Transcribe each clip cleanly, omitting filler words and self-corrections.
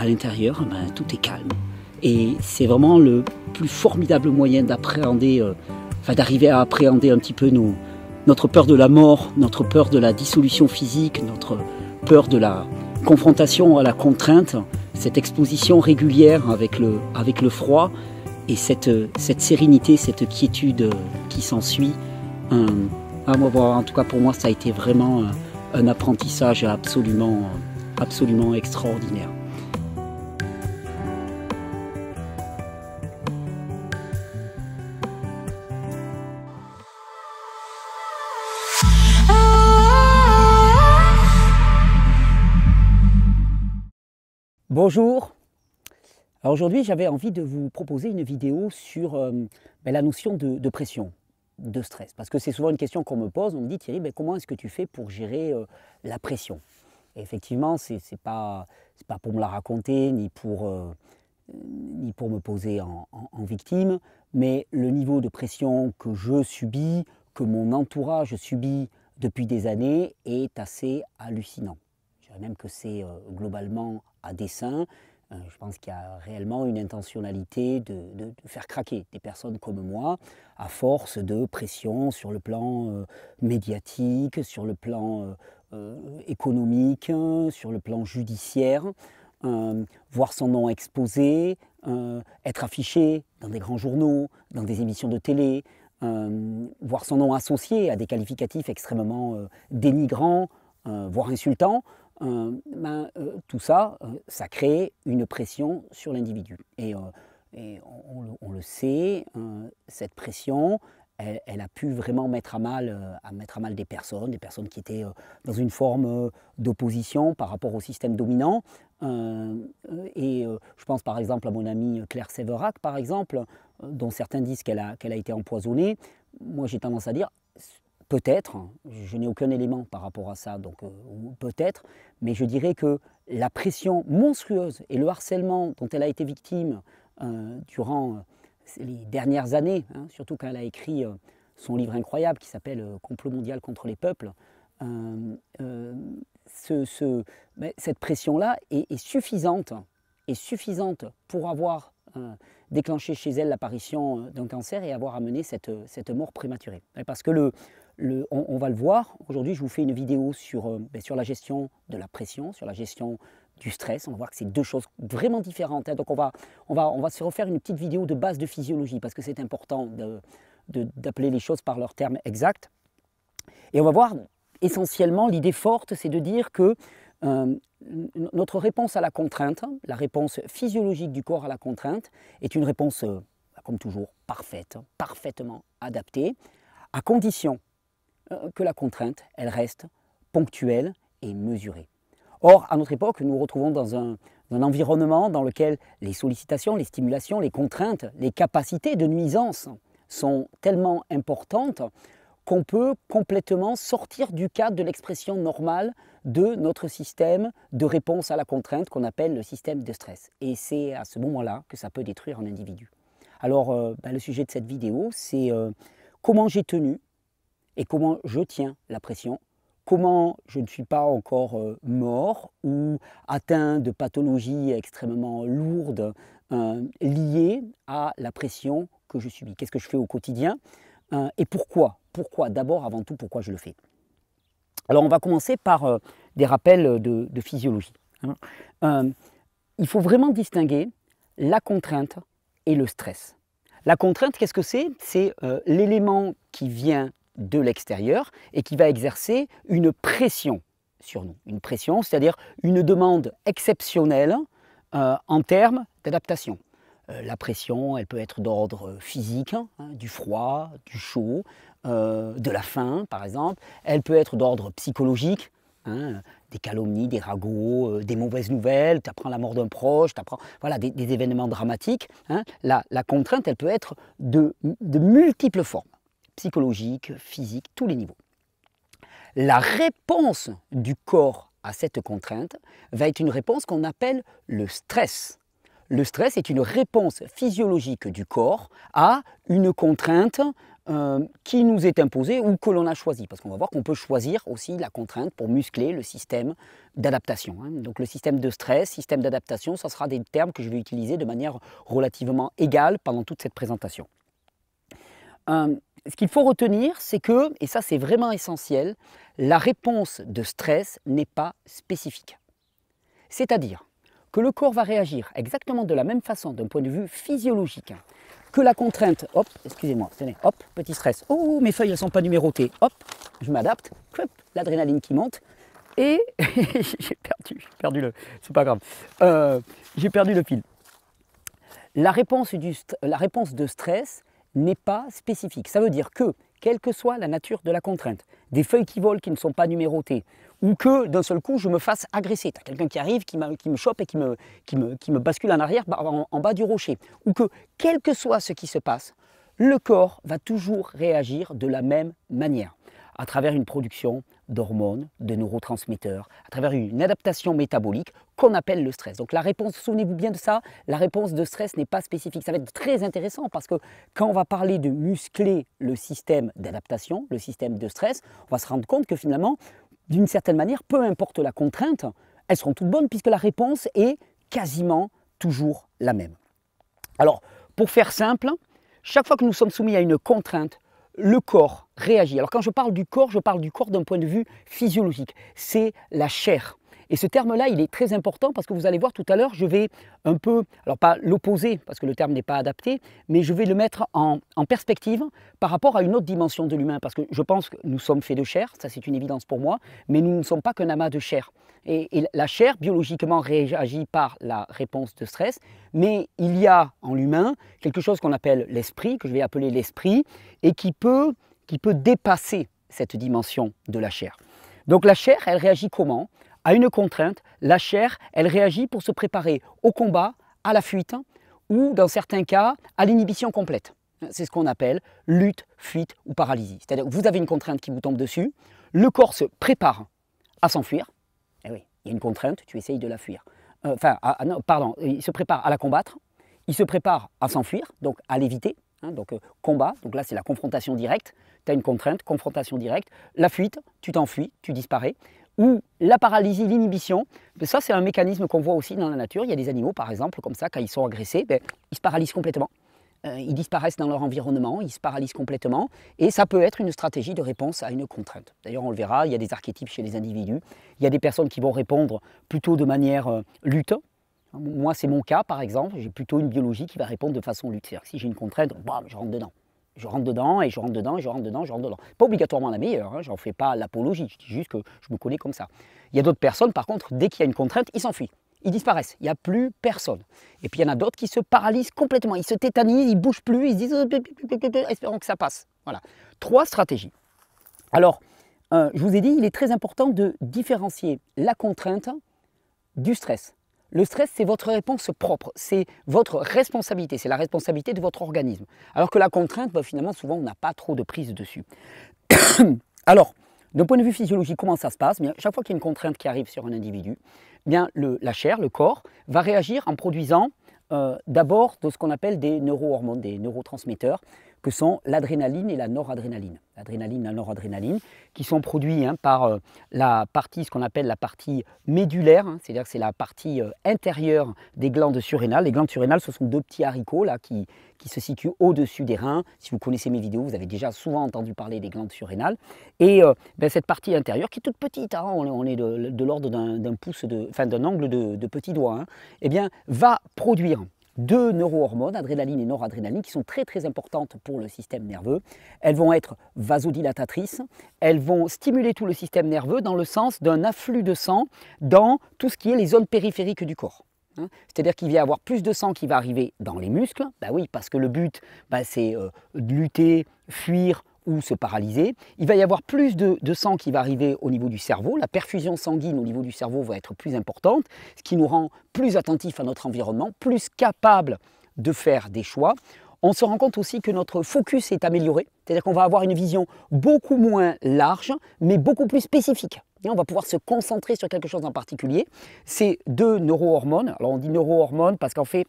l'intérieur, ben, tout est calme. Et c'est vraiment le plus formidable moyen d'appréhender, d'arriver à appréhender un petit peu notre peur de la mort, notre peur de la dissolution physique, notre peur de la confrontation à la contrainte, cette exposition régulière avec le froid et cette sérénité, cette quiétude qui s'ensuit. En tout cas pour moi, ça a été vraiment un apprentissage absolument extraordinaire. Bonjour, alors aujourd'hui j'avais envie de vous proposer une vidéo sur la notion de pression, de stress. Parce que c'est souvent une question qu'on me pose, on me dit Thierry, comment est-ce que tu fais pour gérer la pression? Et effectivement, c'est pas pour me la raconter, ni pour me poser en victime, mais le niveau de pression que je subis, que mon entourage subit depuis des années est assez hallucinant. Je dirais même que c'est globalement à dessein. Je pense qu'il y a réellement une intentionnalité de faire craquer des personnes comme moi à force de pression sur le plan médiatique, sur le plan économique, sur le plan judiciaire, voir son nom exposé, être affiché dans des grands journaux, dans des émissions de télé, voir son nom associé à des qualificatifs extrêmement dénigrants, voire insultants. Tout ça, ça crée une pression sur l'individu. Et on le sait, cette pression, elle a pu vraiment mettre à mal des personnes qui étaient dans une forme d'opposition par rapport au système dominant. Je pense par exemple à mon amie Claire Sévérac, par exemple, dont certains disent qu'elle a été empoisonnée. Moi, j'ai tendance à dire peut-être, je n'ai aucun élément par rapport à ça, donc peut-être, mais je dirais que la pression monstrueuse et le harcèlement dont elle a été victime durant les dernières années, surtout quand elle a écrit son livre incroyable qui s'appelle « Complot mondial contre les peuples », cette pression-là est suffisante pour avoir déclenché chez elle l'apparition d'un cancer et avoir amené cette mort prématurée. Parce que on va le voir, aujourd'hui je vous fais une vidéo sur la gestion de la pression, sur la gestion du stress. On va voir que c'est deux choses vraiment différentes. Donc on va se refaire une petite vidéo de base de physiologie parce que c'est important d'appeler les choses par leur terme exact. Et on va voir essentiellement, l'idée forte, c'est de dire que notre réponse à la contrainte, la réponse physiologique du corps à la contrainte, est une réponse, comme toujours, parfaitement adaptée, à condition que la contrainte, elle reste ponctuelle et mesurée. Or, à notre époque, nous nous retrouvons dans un environnement dans lequel les sollicitations, les stimulations, les contraintes, les capacités de nuisance sont tellement importantes qu'on peut complètement sortir du cadre de l'expression normale de notre système de réponse à la contrainte qu'on appelle le système de stress. Et c'est à ce moment-là que ça peut détruire un individu. Alors, le sujet de cette vidéo, c'est comment j'ai tenu et comment je tiens la pression, comment je ne suis pas encore mort ou atteint de pathologies extrêmement lourdes liées à la pression que je subis. Qu'est-ce que je fais au quotidien et pourquoi? Pourquoi? D'abord, avant tout, pourquoi je le fais? Alors, on va commencer par des rappels de physiologie. Il faut vraiment distinguer la contrainte et le stress. La contrainte, qu'est-ce que c'est? C'est l'élément qui vient de l'extérieur et qui va exercer une pression sur nous. Une pression, c'est-à-dire une demande exceptionnelle en termes d'adaptation. La pression, elle peut être d'ordre physique, du froid, du chaud, de la faim par exemple. Elle peut être d'ordre psychologique, des calomnies, des ragots, des mauvaises nouvelles, tu apprends la mort d'un proche, tu apprends des événements dramatiques. La contrainte, elle peut être de multiples formes, psychologiques, physiques, tous les niveaux. La réponse du corps à cette contrainte va être une réponse qu'on appelle le stress. Le stress est une réponse physiologique du corps à une contrainte qui nous est imposée ou que l'on a choisi. Parce qu'on va voir qu'on peut choisir aussi la contrainte pour muscler le système d'adaptation. Donc le système de stress, système d'adaptation, ça sera des termes que je vais utiliser de manière relativement égale pendant toute cette présentation. Ce qu'il faut retenir, c'est que, et ça c'est vraiment essentiel, la réponse de stress n'est pas spécifique. C'est-à-dire que le corps va réagir exactement de la même façon d'un point de vue physiologique que la contrainte. Hop, excusez-moi, tenez, hop, petit stress. Oh, mes feuilles ne sont pas numérotées. Hop, je m'adapte, l'adrénaline qui monte et j'ai perdu le, c'est pas grave, j'ai perdu le fil. La réponse de stress n'est pas spécifique. Ça veut dire que, quelle que soit la nature de la contrainte, des feuilles qui volent qui ne sont pas numérotées, ou que d'un seul coup je me fasse agresser, tu as quelqu'un qui arrive, qui me chope et qui me bascule en arrière en bas du rocher, ou que, quel que soit ce qui se passe, le corps va toujours réagir de la même manière, à travers une production d'hormones, de neurotransmetteurs, à travers une adaptation métabolique qu'on appelle le stress. Donc la réponse, souvenez-vous bien de ça, la réponse de stress n'est pas spécifique. Ça va être très intéressant parce que quand on va parler de muscler le système d'adaptation, le système de stress, on va se rendre compte que finalement, d'une certaine manière, peu importe la contrainte, elles seront toutes bonnes puisque la réponse est quasiment toujours la même. Alors, pour faire simple, chaque fois que nous sommes soumis à une contrainte, le corps réagit. Alors quand je parle du corps d'un point de vue physiologique. C'est la chair. Et ce terme-là, il est très important parce que vous allez voir tout à l'heure, je vais un peu, alors pas l'opposer parce que le terme n'est pas adapté, mais je vais le mettre en perspective par rapport à une autre dimension de l'humain. Parce que je pense que nous sommes faits de chair, ça c'est une évidence pour moi, mais nous ne sommes pas qu'un amas de chair. Et la chair, biologiquement, réagit par la réponse de stress, mais il y a en l'humain quelque chose qu'on appelle l'esprit, que je vais appeler l'esprit, et qui peut dépasser cette dimension de la chair. Donc la chair, elle réagit comment ? À une contrainte, la chair, elle réagit pour se préparer au combat, à la fuite, ou dans certains cas, à l'inhibition complète. C'est ce qu'on appelle lutte, fuite ou paralysie. C'est-à-dire que vous avez une contrainte qui vous tombe dessus, le corps se prépare à s'enfuir. Eh oui, il y a une contrainte, tu essayes de la fuir. Il se prépare à la combattre, il se prépare à s'enfuir, donc à l'éviter. Combat, donc là c'est la confrontation directe, tu as une contrainte, confrontation directe, la fuite, tu t'enfuis, tu disparais, ou la paralysie, l'inhibition, ça c'est un mécanisme qu'on voit aussi dans la nature, il y a des animaux par exemple comme ça, quand ils sont agressés, ils se paralysent complètement, ils disparaissent dans leur environnement, ils se paralysent complètement, et ça peut être une stratégie de réponse à une contrainte. D'ailleurs on le verra, il y a des archétypes chez les individus, il y a des personnes qui vont répondre plutôt de manière lutte. Moi, c'est mon cas, par exemple, j'ai plutôt une biologie qui va répondre de façon lutte. C'est-à-dire que si j'ai une contrainte, bam, je rentre dedans. Je rentre dedans, et je rentre dedans, et je rentre dedans, je rentre dedans. Pas obligatoirement la meilleure, je n'en fais pas l'apologie, je dis juste que je me connais comme ça. Il y a d'autres personnes, par contre, dès qu'il y a une contrainte, ils s'enfuient. Ils disparaissent, il n'y a plus personne. Et puis il y en a d'autres qui se paralysent complètement, ils se tétanisent, ils ne bougent plus, ils se disent « espérons que ça passe ». Voilà, 3 stratégies. Alors, je vous ai dit, il est très important de différencier la contrainte du stress. Le stress, c'est votre réponse propre, c'est votre responsabilité, c'est la responsabilité de votre organisme. Alors que la contrainte, finalement, souvent, on n'a pas trop de prise dessus. Alors, d'un point de vue physiologique, comment ça se passe ? Chaque fois qu'il y a une contrainte qui arrive sur un individu, la chair, le corps, va réagir en produisant d'abord de ce qu'on appelle des neurohormones, des neurotransmetteurs, que sont l'adrénaline et la noradrénaline. L'adrénaline et la noradrénaline, qui sont produits par la partie, ce qu'on appelle la partie médulaire, c'est-à-dire que c'est la partie intérieure des glandes surrénales. Les glandes surrénales, ce sont 2 petits haricots là, qui se situent au-dessus des reins. Si vous connaissez mes vidéos, vous avez déjà souvent entendu parler des glandes surrénales. Et cette partie intérieure, qui est toute petite, on est de l'ordre d'un angle de petit doigt, va produire 2 neurohormones, adrénaline et noradrénaline, qui sont très très importantes pour le système nerveux. Elles vont être vasodilatatrices, elles vont stimuler tout le système nerveux dans le sens d'un afflux de sang dans tout ce qui est les zones périphériques du corps. C'est-à-dire qu'il va y avoir plus de sang qui va arriver dans les muscles, oui, parce que le but c'est de lutter, fuir ou se paralyser. Il va y avoir plus de sang qui va arriver au niveau du cerveau, la perfusion sanguine au niveau du cerveau va être plus importante, ce qui nous rend plus attentifs à notre environnement, plus capables de faire des choix. On se rend compte aussi que notre focus est amélioré, c'est-à-dire qu'on va avoir une vision beaucoup moins large, mais beaucoup plus spécifique. Et on va pouvoir se concentrer sur quelque chose en particulier. Ces 2 neurohormones, alors on dit neurohormones parce qu'en fait,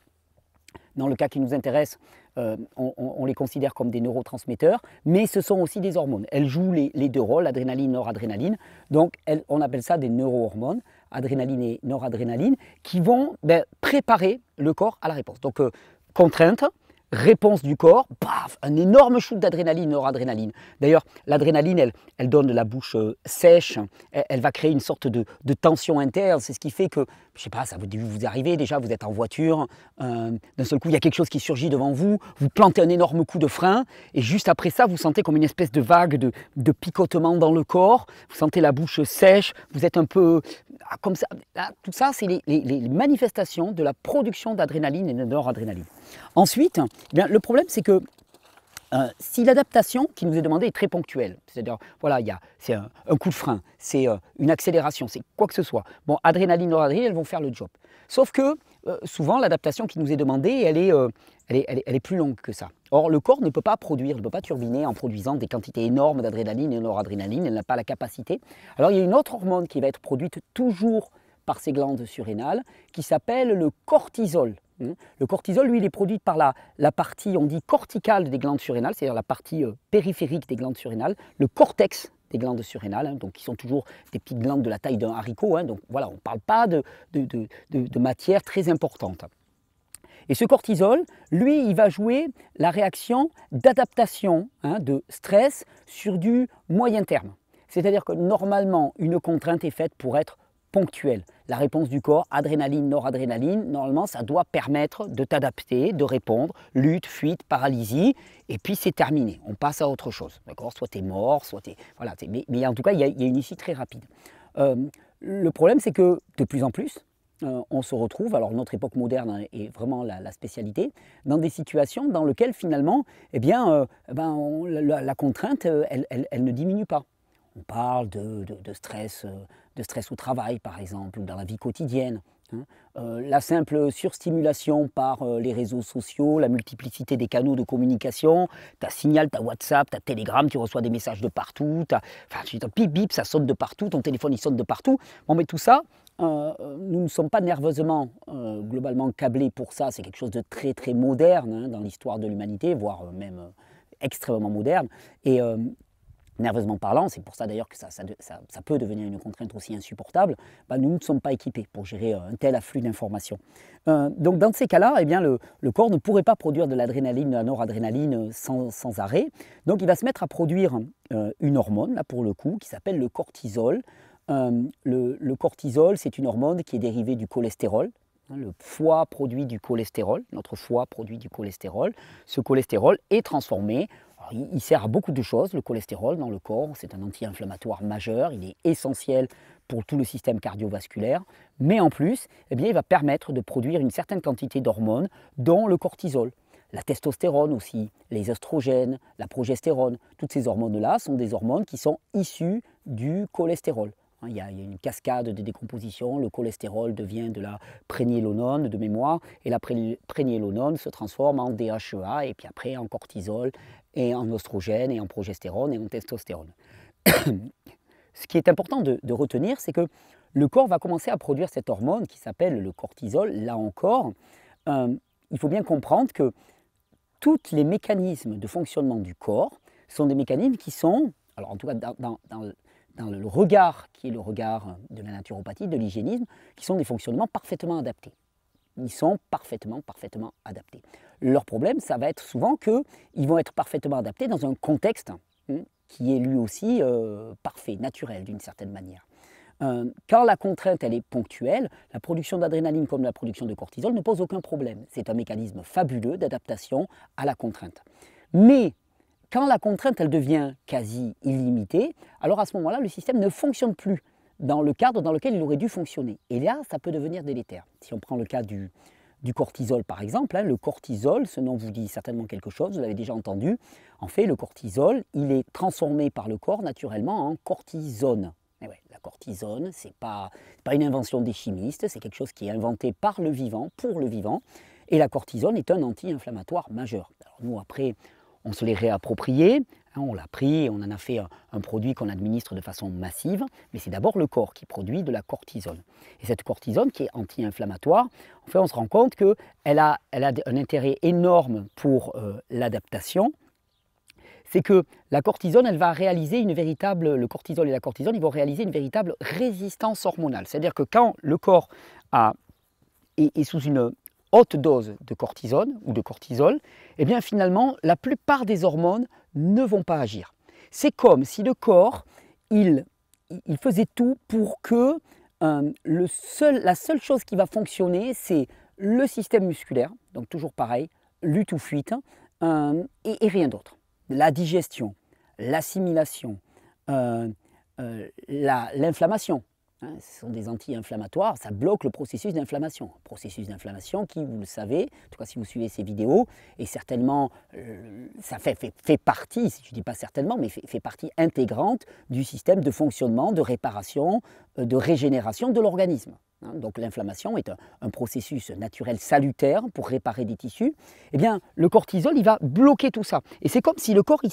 dans le cas qui nous intéresse, on les considère comme des neurotransmetteurs, mais ce sont aussi des hormones. Elles jouent les deux rôles, adrénaline, noradrénaline. Donc on appelle ça des neurohormones, adrénaline et noradrénaline, qui vont préparer le corps à la réponse. Donc contrainte, réponse du corps, paf, un énorme shoot d'adrénaline, noradrénaline. D'ailleurs, l'adrénaline, elle donne de la bouche sèche, elle va créer une sorte de tension interne. C'est ce qui fait que, je ne sais pas, ça vous arrivez déjà, vous êtes en voiture, d'un seul coup, il y a quelque chose qui surgit devant vous, vous plantez un énorme coup de frein, et juste après ça, vous sentez comme une espèce de vague de picotement dans le corps, vous sentez la bouche sèche, vous êtes un peu comme ça. Là, tout ça, c'est les manifestations de la production d'adrénaline et de noradrénaline. Ensuite, eh bien, le problème, c'est que si l'adaptation qui nous est demandée est très ponctuelle, c'est-à-dire, voilà, c'est un coup de frein, c'est une accélération, c'est quoi que ce soit. Bon, adrénaline, noradrénaline, elles vont faire le job. Sauf que souvent, l'adaptation qui nous est demandée, elle est plus longue que ça. Or, le corps ne peut pas produire, ne peut pas turbiner en produisant des quantités énormes d'adrénaline et de noradrénaline, elle n'a pas la capacité. Alors, il y a une autre hormone qui va être produite toujours par ces glandes surrénales, qui s'appelle le cortisol. Le cortisol, lui, il est produit par la partie, on dit, corticale des glandes surrénales, c'est-à-dire la partie périphérique des glandes surrénales, le cortex des glandes surrénales, donc qui sont toujours des petites glandes de la taille d'un haricot, donc voilà, on ne parle pas de matière très importante. Et ce cortisol, lui, il va jouer la réaction d'adaptation de stress sur du moyen terme. C'est-à-dire que normalement, une contrainte est faite pour être ponctuelle. La réponse du corps, adrénaline, noradrénaline, normalement, ça doit permettre de t'adapter, de répondre, lutte, fuite, paralysie, et puis c'est terminé. On passe à autre chose. D'accord ? Soit tu es mort, soit tu es... Voilà, mais en tout cas, il y a une issue très rapide. Le problème, c'est que de plus en plus, on se retrouve, alors notre époque moderne est vraiment la spécialité, dans des situations dans lesquelles finalement, eh bien, la contrainte, elle ne diminue pas. On parle de stress au travail, par exemple, ou dans la vie quotidienne. La simple surstimulation par les réseaux sociaux, la multiplicité des canaux de communication, tu as Signal, tu as WhatsApp, tu as Telegram, tu reçois des messages de partout, bip bip, ça sonne de partout, ton téléphone il sonne de partout. Bon, mais tout ça, nous ne sommes pas nerveusement, globalement câblés pour ça, c'est quelque chose de très très moderne dans l'histoire de l'humanité, voire même extrêmement moderne. Et nerveusement parlant, c'est pour ça d'ailleurs que ça peut devenir une contrainte aussi insupportable, nous ne sommes pas équipés pour gérer un tel afflux d'informations. Donc dans ces cas-là, eh bien, le corps ne pourrait pas produire de l'adrénaline, de la noradrénaline sans arrêt. Donc il va se mettre à produire une hormone, là pour le coup, qui s'appelle le cortisol. Le cortisol, c'est une hormone qui est dérivée du cholestérol. Le foie produit du cholestérol, notre foie produit du cholestérol. Ce cholestérol est transformé. Alors, il sert à beaucoup de choses, le cholestérol dans le corps. C'est un anti-inflammatoire majeur, il est essentiel pour tout le système cardiovasculaire. Mais en plus, eh bien, il va permettre de produire une certaine quantité d'hormones, dont le cortisol. La testostérone aussi, les œstrogènes, la progestérone. Toutes ces hormones-là sont des hormones qui sont issues du cholestérol. Il y a une cascade de décomposition, le cholestérol devient de la prénylonone de mémoire, et la prénylonone se transforme en DHEA, et puis après en cortisol, et en oestrogène, et en progestérone, et en testostérone. Ce qui est important de retenir, c'est que le corps va commencer à produire cette hormone qui s'appelle le cortisol. Là encore, il faut bien comprendre que tous les mécanismes de fonctionnement du corps sont des mécanismes qui sont, alors en tout cas dans le regard qui est le regard de la naturopathie, de l'hygiénisme, qui sont des fonctionnements parfaitement adaptés. Ils sont parfaitement adaptés. Leur problème, ça va être souvent qu'ils vont être parfaitement adaptés dans un contexte qui est lui aussi parfait, naturel d'une certaine manière. Quand la contrainte elle est ponctuelle, la production d'adrénaline comme la production de cortisol ne pose aucun problème. C'est un mécanisme fabuleux d'adaptation à la contrainte. Mais quand la contrainte elle devient quasi illimitée, alors à ce moment-là, le système ne fonctionne plus dans le cadre dans lequel il aurait dû fonctionner. Et là, ça peut devenir délétère. Si on prend le cas du cortisol par exemple, le cortisol, ce nom vous dit certainement quelque chose, vous l'avez déjà entendu. En fait, le cortisol, il est transformé par le corps naturellement en cortisone. Et ouais, la cortisone, ce n'est pas une invention des chimistes, c'est quelque chose qui est inventé par le vivant, pour le vivant. Et la cortisone est un anti-inflammatoire majeur. Alors nous, après, on se l'est réapproprié, hein, on l'a pris, on en a fait un produit qu'on administre de façon massive, mais c'est d'abord le corps qui produit de la cortisone. Et cette cortisone qui est anti-inflammatoire, en fait on se rend compte qu'elle a un intérêt énorme pour l'adaptation. C'est que la cortisone, elle va réaliser le cortisol et la cortisone, ils vont réaliser une véritable résistance hormonale. C'est-à-dire que quand le corps est sous une haute dose de cortisone ou de cortisol, eh bien finalement, la plupart des hormones ne vont pas agir. C'est comme si le corps, il faisait tout pour que la seule chose qui va fonctionner, c'est le système musculaire, donc toujours pareil, lutte ou fuite, et rien d'autre. La digestion, l'assimilation, l'inflammation. Hein, ce sont des anti-inflammatoires, ça bloque le processus d'inflammation. Processus d'inflammation qui, vous le savez, en tout cas si vous suivez ces vidéos, et certainement, ça fait partie, si je ne dis pas certainement, mais fait partie intégrante du système de fonctionnement, de réparation, de régénération de l'organisme. Hein, donc l'inflammation est un processus naturel salutaire pour réparer des tissus. Eh bien, le cortisol, il va bloquer tout ça. Et c'est comme si le corps, il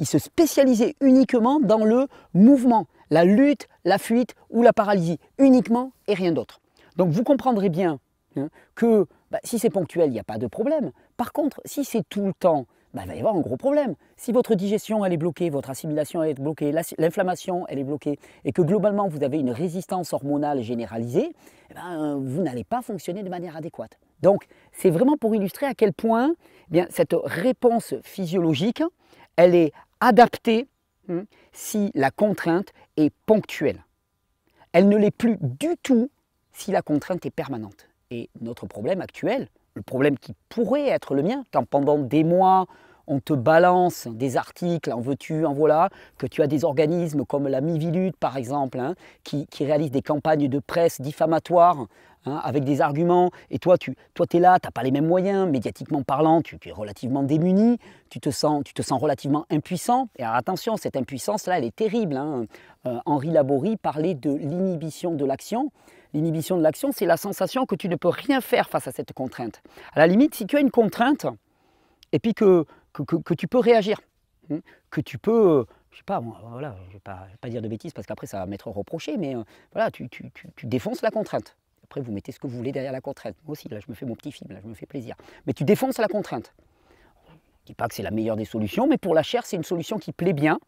se spécialisait uniquement dans le mouvement, la lutte, la fuite ou la paralysie, uniquement et rien d'autre. Donc vous comprendrez bien hein, que si c'est ponctuel, il n'y a pas de problème. Par contre, si c'est tout le temps, il va y avoir un gros problème. Si votre digestion elle est bloquée, votre assimilation elle est bloquée, l'inflammation elle est bloquée et que globalement vous avez une résistance hormonale généralisée, vous n'allez pas fonctionner de manière adéquate. Donc c'est vraiment pour illustrer à quel point cette réponse physiologique elle est adaptée si la contrainte est ponctuelle. Elle ne l'est plus du tout si la contrainte est permanente. Et notre problème actuel, le problème qui pourrait être le mien, quand pendant des mois on te balance des articles en veux-tu, en voilà, que tu as des organismes comme la Miviludes par exemple, hein, qui réalisent des campagnes de presse diffamatoires hein, avec des arguments, et toi tu es là, tu n'as pas les mêmes moyens, médiatiquement parlant, tu es relativement démuni, tu te sens relativement impuissant, et alors attention, cette impuissance-là, elle est terrible. Hein. Henri Laborie parlait de l'inhibition de l'action. L'inhibition de l'action, c'est la sensation que tu ne peux rien faire face à cette contrainte. À la limite, si tu as une contrainte, et puis que tu peux réagir, que tu peux, je ne sais pas, voilà, je ne vais pas dire de bêtises parce qu'après ça va m'être reproché, mais voilà, tu défonces la contrainte. Après, vous mettez ce que vous voulez derrière la contrainte. Moi aussi, là, je me fais mon petit film, là, je me fais plaisir. Mais tu défonces la contrainte. Je ne dis pas que c'est la meilleure des solutions, mais pour la chair, c'est une solution qui plaît bien.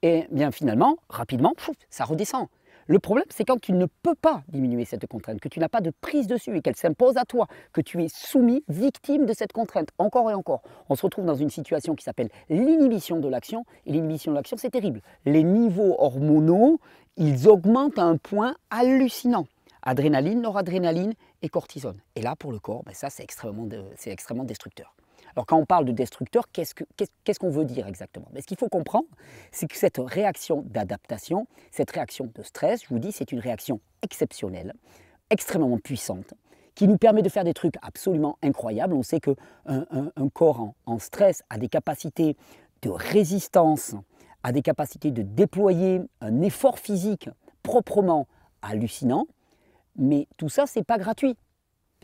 Et bien finalement, rapidement, ça redescend. Le problème, c'est quand tu ne peux pas diminuer cette contrainte, que tu n'as pas de prise dessus et qu'elle s'impose à toi, que tu es soumis, victime de cette contrainte, encore et encore. On se retrouve dans une situation qui s'appelle l'inhibition de l'action, et l'inhibition de l'action, c'est terrible. Les niveaux hormonaux, ils augmentent à un point hallucinant. Adrénaline, noradrénaline et cortisone. Et là, pour le corps, ça, c'est extrêmement destructeur. Alors quand on parle de destructeur, qu'est-ce qu'on veut dire exactement? Ce qu'il faut comprendre, c'est que cette réaction d'adaptation, cette réaction de stress, je vous dis, c'est une réaction exceptionnelle, extrêmement puissante, qui nous permet de faire des trucs absolument incroyables. On sait qu'un corps en stress a des capacités de résistance, a des capacités de déployer un effort physique proprement hallucinant, mais tout ça, ce n'est pas gratuit.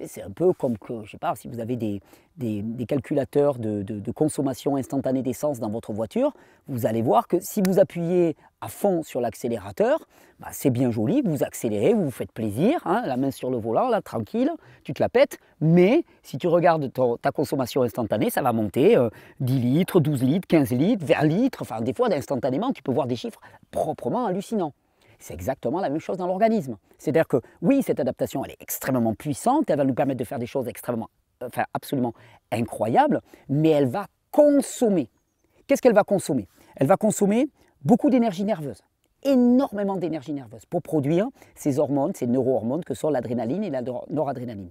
C'est un peu comme que, je ne sais pas, si vous avez des calculateurs de consommation instantanée d'essence dans votre voiture, vous allez voir que si vous appuyez à fond sur l'accélérateur, c'est bien joli, vous accélérez, vous vous faites plaisir, hein, la main sur le volant, là, tranquille, tu te la pètes, mais si tu regardes ta consommation instantanée, ça va monter 10 litres, 12 litres, 15 litres, 20 litres, enfin des fois instantanément, tu peux voir des chiffres proprement hallucinants. C'est exactement la même chose dans l'organisme. C'est-à-dire que oui, cette adaptation, elle est extrêmement puissante, elle va nous permettre de faire des choses absolument incroyables, mais elle va consommer. Qu'est-ce qu'elle va consommer? Elle va consommer beaucoup d'énergie nerveuse, énormément d'énergie nerveuse pour produire ces hormones, ces neurohormones que sont l'adrénaline et la noradrénaline.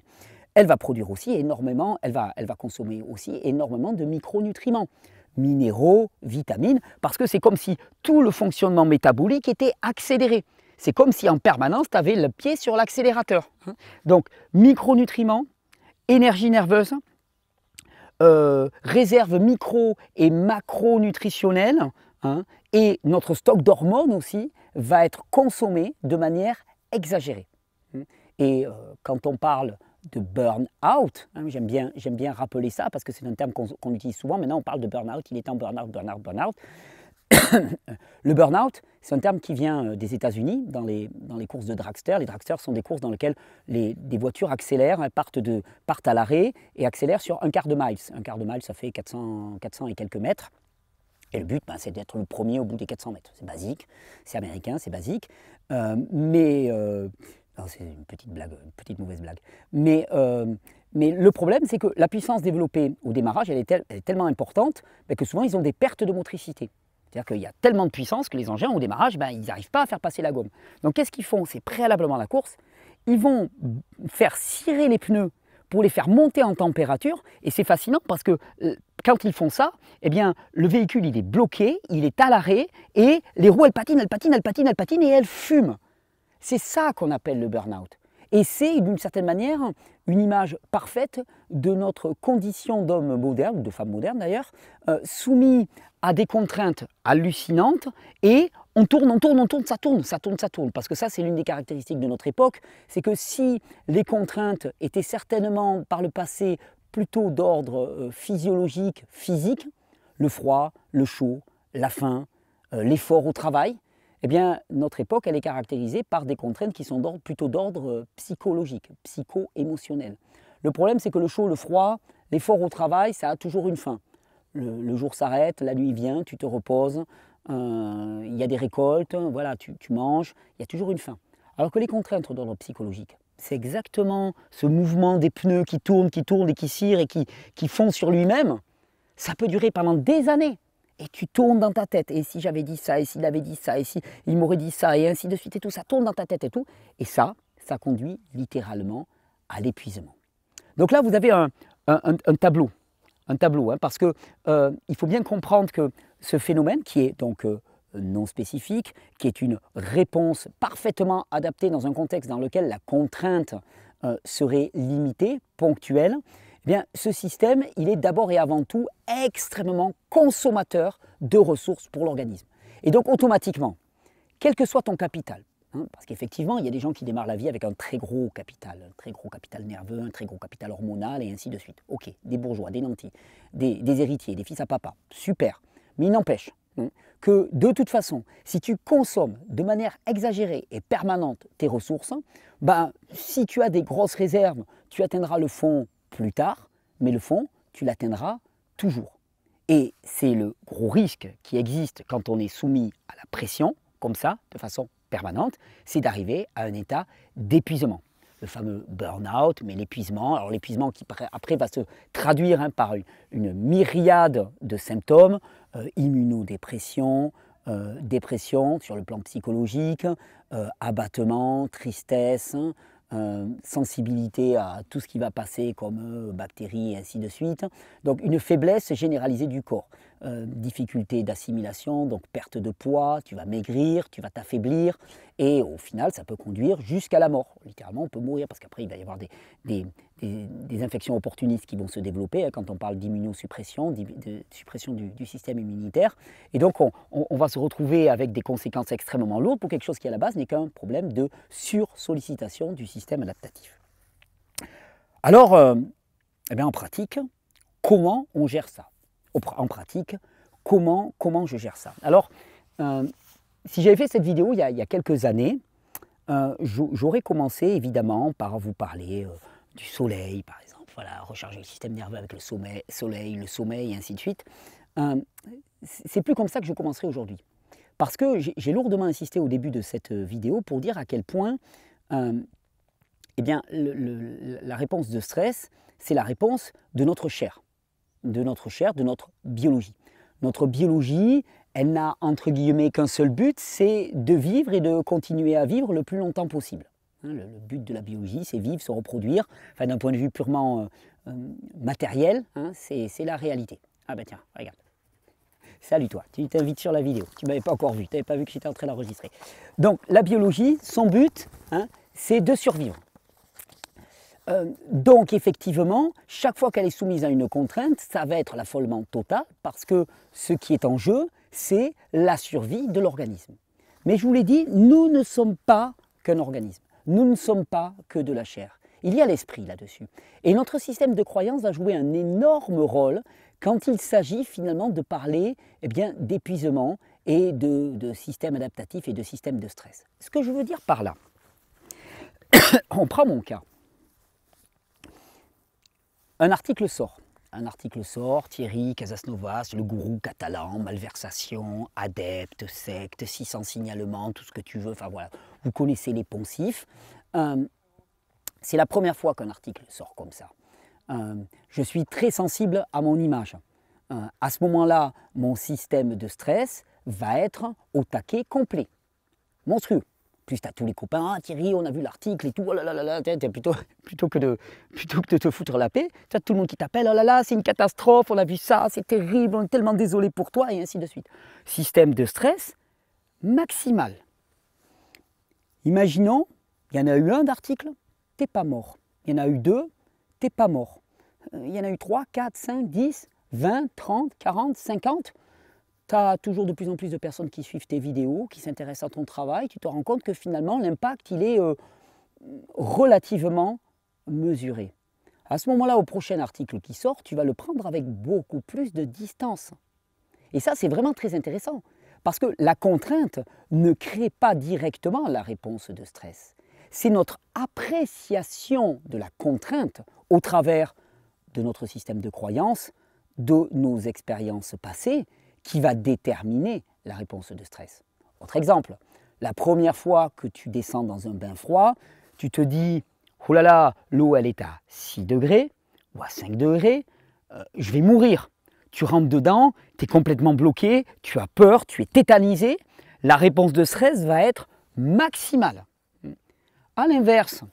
Elle va produire aussi énormément, elle va consommer aussi énormément de micronutriments, minéraux, vitamines, parce que c'est comme si tout le fonctionnement métabolique était accéléré. C'est comme si en permanence, tu avais le pied sur l'accélérateur. Donc, micronutriments, énergie nerveuse, réserve micro et macronutritionnelle, et notre stock d'hormones aussi va être consommé de manière exagérée. Et quand on parle de burn-out. Hein, j'aime bien rappeler ça parce que c'est un terme qu'on utilise souvent. Maintenant, on parle de burn-out. Il est en burn-out, burn-out, burn-out. Le burn-out, c'est un terme qui vient des États-Unis, dans les courses de dragster. Les dragsters sont des courses dans lesquelles des voitures accélèrent, hein, partent à l'arrêt et accélèrent sur un quart de mile. Un quart de mile, ça fait 400 et quelques mètres. Et le but, c'est d'être le premier au bout des 400 mètres. C'est basique, c'est américain, c'est basique. C'est une petite blague, une petite mauvaise blague. Mais le problème, c'est que la puissance développée au démarrage, elle est tellement importante que souvent, ils ont des pertes de motricité. C'est-à-dire qu'il y a tellement de puissance que les engins, au démarrage, ils n'arrivent pas à faire passer la gomme. Donc, qu'est-ce qu'ils font? C'est préalablement à la course, ils vont faire cirer les pneus pour les faire monter en température. Et c'est fascinant parce que quand ils font ça, eh bien, le véhicule, il est bloqué, il est à l'arrêt, et les roues, elles patinent et elles fument. C'est ça qu'on appelle le burn-out. Et c'est d'une certaine manière une image parfaite de notre condition d'homme moderne, ou de femme moderne d'ailleurs, soumis à des contraintes hallucinantes, et on tourne, ça tourne. Parce que ça, c'est l'une des caractéristiques de notre époque, c'est que si les contraintes étaient certainement par le passé plutôt d'ordre physiologique, physique, le froid, le chaud, la faim, l'effort au travail, eh bien, notre époque, elle est caractérisée par des contraintes qui sont plutôt d'ordre psychologique, psycho-émotionnel. Le problème, c'est que le chaud, le froid, l'effort au travail, ça a toujours une fin. Le jour s'arrête, la nuit vient, tu te reposes, il y a des récoltes, voilà, tu manges, il y a toujours une fin. Alors que les contraintes d'ordre psychologique, c'est exactement ce mouvement des pneus qui tournent et qui cirent et qui font sur lui-même. Ça peut durer pendant des années. Et tu tournes dans ta tête, et si j'avais dit ça, et s'il avait dit ça, et s'il m'aurait dit ça, et ainsi de suite, et tout, ça tourne dans ta tête et tout. Et ça conduit littéralement à l'épuisement. Donc là, vous avez un tableau, hein, parce que il faut bien comprendre que ce phénomène, qui est donc non spécifique, qui est une réponse parfaitement adaptée dans un contexte dans lequel la contrainte serait limitée, ponctuelle, eh bien, ce système, il est d'abord et avant tout extrêmement consommateur de ressources pour l'organisme. Et donc, automatiquement, quel que soit ton capital, hein, parce qu'effectivement, il y a des gens qui démarrent la vie avec un très gros capital nerveux, un très gros capital hormonal, et ainsi de suite. Ok, des bourgeois, des nantis, des héritiers, des fils à papa, super. Mais il n'empêche que, de toute façon, si tu consommes de manière exagérée et permanente tes ressources, si tu as des grosses réserves, tu atteindras le fond plus tard, mais le fond, tu l'atteindras toujours. Et c'est le gros risque qui existe quand on est soumis à la pression, comme ça, de façon permanente, c'est d'arriver à un état d'épuisement. Le fameux burn-out, mais l'épuisement, alors l'épuisement qui après va se traduire par une myriade de symptômes, immunodépression, dépression sur le plan psychologique, abattement, tristesse, sensibilité à tout ce qui va passer comme bactéries et ainsi de suite. Donc une faiblesse généralisée du corps, difficulté d'assimilation, donc perte de poids, tu vas maigrir, tu vas t'affaiblir et au final ça peut conduire jusqu'à la mort. Littéralement on peut mourir parce qu'après il va y avoir des infections opportunistes qui vont se développer hein, quand on parle d'immunosuppression, de suppression du système immunitaire. Et donc on va se retrouver avec des conséquences extrêmement lourdes pour quelque chose qui à la base n'est qu'un problème de sursollicitation du système adaptatif. Alors, en pratique, comment on gère ça? En pratique, comment je gère ça? Alors, si j'avais fait cette vidéo il y a quelques années, j'aurais commencé évidemment par vous parler du soleil, par exemple, voilà, recharger le système nerveux avec le soleil, le sommeil, et ainsi de suite. C'est plus comme ça que je commencerai aujourd'hui. Parce que j'ai lourdement insisté au début de cette vidéo pour dire à quel point la réponse de stress, c'est la réponse de notre chair, de notre biologie. Notre biologie, elle n'a entre guillemets qu'un seul but, c'est de vivre et de continuer à vivre le plus longtemps possible. Le but de la biologie, c'est vivre, se reproduire. Enfin, d'un point de vue purement matériel, hein, c'est la réalité. Ah ben tiens, regarde. Salut toi, tu t'invites sur la vidéo. Tu ne m'avais pas encore vu, tu n'avais pas vu que j'étais en train d'enregistrer. Donc la biologie, son but, hein, c'est de survivre. Donc effectivement, chaque fois qu'elle est soumise à une contrainte, ça va être l'affolement total parce que ce qui est en jeu, c'est la survie de l'organisme. Mais je vous l'ai dit, nous ne sommes pas qu'un organisme. Nous ne sommes pas que de la chair. Il y a l'esprit là-dessus. Et notre système de croyance va jouer un énorme rôle quand il s'agit finalement de parler d'épuisement et de système adaptatif et de système de stress. Ce que je veux dire par là, on prend mon cas. Un article sort, Thierry Casasnovas, le gourou catalan, malversation, adepte, secte, 600 signalements, tout ce que tu veux, enfin voilà, vous connaissez les poncifs. C'est la première fois qu'un article sort comme ça. Je suis très sensible à mon image. À ce moment-là, mon système de stress va être au taquet complet, monstrueux. Plus tu as tous les copains, ah, Thierry, on a vu l'article et tout, oh là là là là, plutôt que de te foutre la paix, tu as tout le monde qui t'appelle, oh là là, c'est une catastrophe, on a vu ça, c'est terrible, on est tellement désolé pour toi, et ainsi de suite. Système de stress maximal. Imaginons, il y en a eu un d'article, t'es pas mort. Il y en a eu deux, t'es pas mort. Il y en a eu 3, 4, 5, 10, 20, 30, 40, 50. Tu as toujours de plus en plus de personnes qui suivent tes vidéos, qui s'intéressent à ton travail. Tu te rends compte que finalement, l'impact, il est relativement mesuré. À ce moment-là, au prochain article qui sort, tu vas le prendre avec beaucoup plus de distance. Et ça, c'est vraiment très intéressant. Parce que la contrainte ne crée pas directement la réponse de stress. C'est notre appréciation de la contrainte au travers de notre système de croyance, de nos expériences passées, qui va déterminer la réponse de stress. Autre exemple, la première fois que tu descends dans un bain froid, tu te dis « Oh là là, l'eau elle est à 6 degrés ou à 5 degrés, je vais mourir ». Tu rentres dedans, tu es complètement bloqué, tu as peur, tu es tétanisé. La réponse de stress va être maximale. A l'inverse,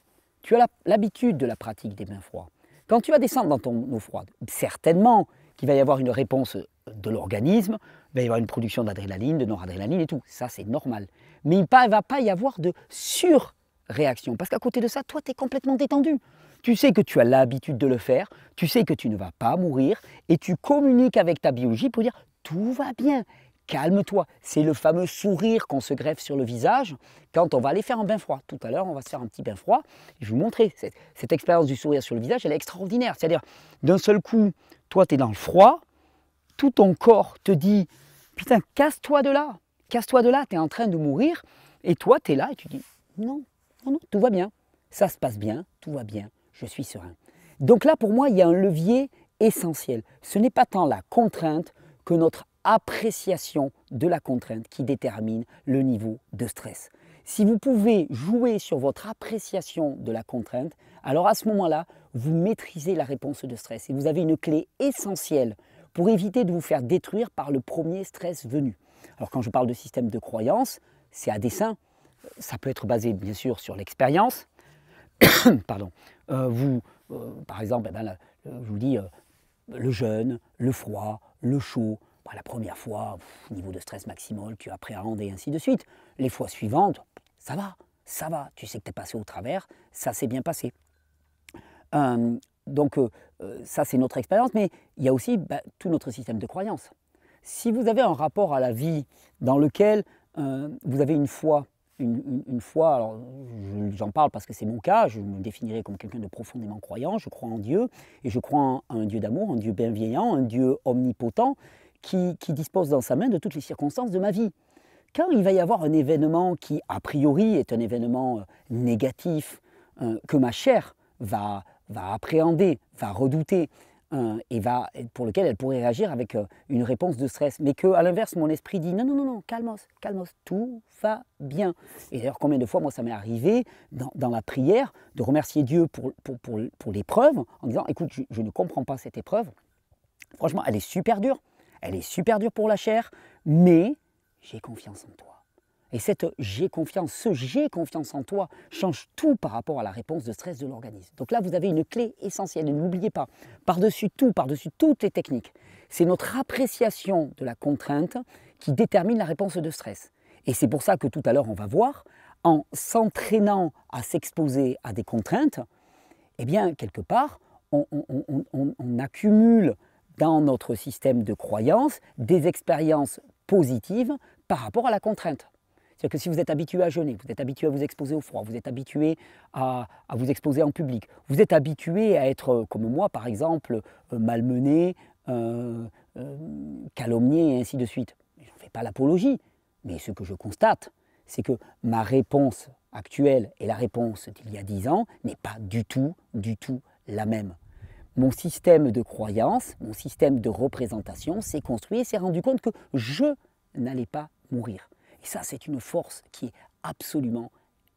tu as l'habitude de la pratique des bains froids. Quand tu vas descendre dans ton eau froide, certainement qu'il va y avoir une réponse de l'organisme, il va y avoir une production d'adrénaline, de noradrénaline et tout. Ça, c'est normal. Mais il ne va pas y avoir de surréaction. Parce qu'à côté de ça, toi, tu es complètement détendu. Tu sais que tu as l'habitude de le faire, tu sais que tu ne vas pas mourir et tu communiques avec ta biologie pour dire « tout va bien ». Calme-toi, c'est le fameux sourire qu'on se greffe sur le visage quand on va aller faire un bain froid. Tout à l'heure, on va se faire un petit bain froid. Je vais vous montrer, cette expérience du sourire sur le visage, elle est extraordinaire. C'est-à-dire, d'un seul coup, toi, tu es dans le froid, tout ton corps te dit « Putain, casse-toi de là, tu es en train de mourir. » Et toi, tu es là et tu dis « Non, non, non, tout va bien, ça se passe bien, tout va bien, je suis serein. » Donc là, pour moi, il y a un levier essentiel. Ce n'est pas tant la contrainte que notre appréciation de la contrainte qui détermine le niveau de stress. Si vous pouvez jouer sur votre appréciation de la contrainte, alors à ce moment-là, vous maîtrisez la réponse de stress et vous avez une clé essentielle pour éviter de vous faire détruire par le premier stress venu. Alors quand je parle de système de croyance, c'est à dessein, ça peut être basé bien sûr sur l'expérience. Pardon. Par exemple, je vous dis le jeûne, le froid, le chaud. La première fois, niveau de stress maximal, tu appréhendes et ainsi de suite. Les fois suivantes, ça va, tu sais que tu es passé au travers, ça s'est bien passé. Donc ça c'est notre expérience, mais il y a aussi tout notre système de croyance. Si vous avez un rapport à la vie dans lequel vous avez une foi, alors j'en parle parce que c'est mon cas, je me définirais comme quelqu'un de profondément croyant, je crois en Dieu, et je crois en un Dieu d'amour, un Dieu bienveillant, un Dieu omnipotent, qui dispose dans sa main de toutes les circonstances de ma vie. Quand il va y avoir un événement qui, a priori, est un événement négatif, que ma chair va appréhender, va redouter, et pour lequel elle pourrait réagir avec une réponse de stress, mais qu'à l'inverse, mon esprit dit non, non, non, non, calmos, tout va bien. Et d'ailleurs, combien de fois, moi, ça m'est arrivé dans la prière de remercier Dieu pour l'épreuve, en disant, écoute, je ne comprends pas cette épreuve, franchement, elle est super dure. Elle est super dure pour la chair, mais j'ai confiance en toi. Et ce j'ai confiance en toi change tout par rapport à la réponse de stress de l'organisme. Donc là, vous avez une clé essentielle, et n'oubliez pas, par-dessus toutes les techniques, c'est notre appréciation de la contrainte qui détermine la réponse de stress. Et c'est pour ça que tout à l'heure, on va voir, en s'entraînant à s'exposer à des contraintes, eh bien, quelque part, on accumule dans notre système de croyance des expériences positives par rapport à la contrainte. C'est-à-dire que si vous êtes habitué à jeûner, vous êtes habitué à vous exposer au froid, vous êtes habitué à vous exposer en public, vous êtes habitué à être, comme moi par exemple, malmené, calomnié et ainsi de suite. Je ne fais pas l'apologie, mais ce que je constate, c'est que ma réponse actuelle et la réponse d'il y a 10 ans n'est pas du tout la même. Mon système de croyance, mon système de représentation s'est construit et s'est rendu compte que je n'allais pas mourir. Et ça, c'est une force qui est absolument